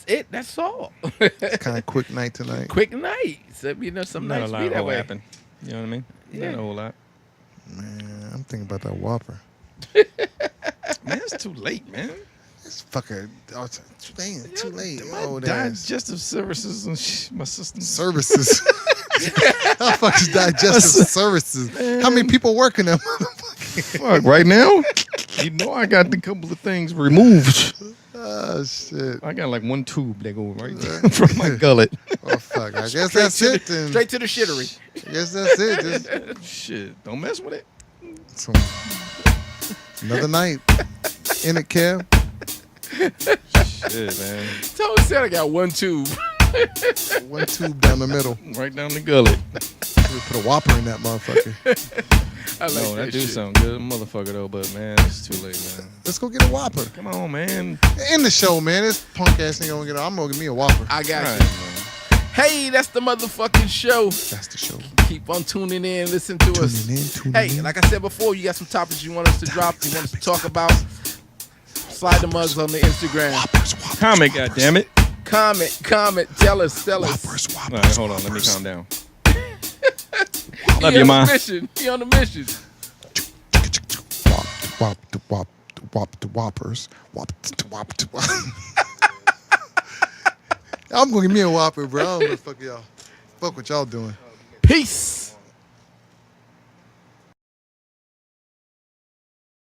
it. That's all. It's kind of quick night tonight. Quick night. So, you know, some Not nights a be lot that will way. happen. You know what I mean? Yeah. Not a whole lot. Man, I'm thinking about that Whopper. Man, it's too late, man. It's fucking too late. Oh, Digestive services and my system. services. How fuck is digestive services? How many people work in that motherfucker? Fuck, right now? You know I got a couple of things removed. Oh shit. I got like one tube that go right from my gullet. Oh fuck. I guess that's it then. Straight to the shittery. I guess that's it. Just Shit, don't mess with it. some, another night in it, Kev. Shit, man. Tone said I got one tube. One tube down the middle. Right down the gullet. We put a Whopper in that motherfucker. I like No, that that do shit. sound good, motherfucker though. But man, it's too late, man. Let's go get a Whopper. Come on, man. In the show, man. This punk ass nigga gonna get. I'm gonna get me a Whopper. I got All you. right, man. Hey, that's the motherfucking show. That's the show. Keep on tuning in, listen to us. Tuning Hey, in. like I said before, you got some topics you want us to drop, you want us to talk about. Slide the mugs on the Instagram. Whoppers. Comment, goddammit. Comment, tell us. Whoppers. All right, hold on. Let me calm down. Love He you, on ma. the mission. He on the mission. Whoppers. I'm gonna give me a Whopper, bro. I don't know what the fuck y'all. Fuck what y'all doing. Peace.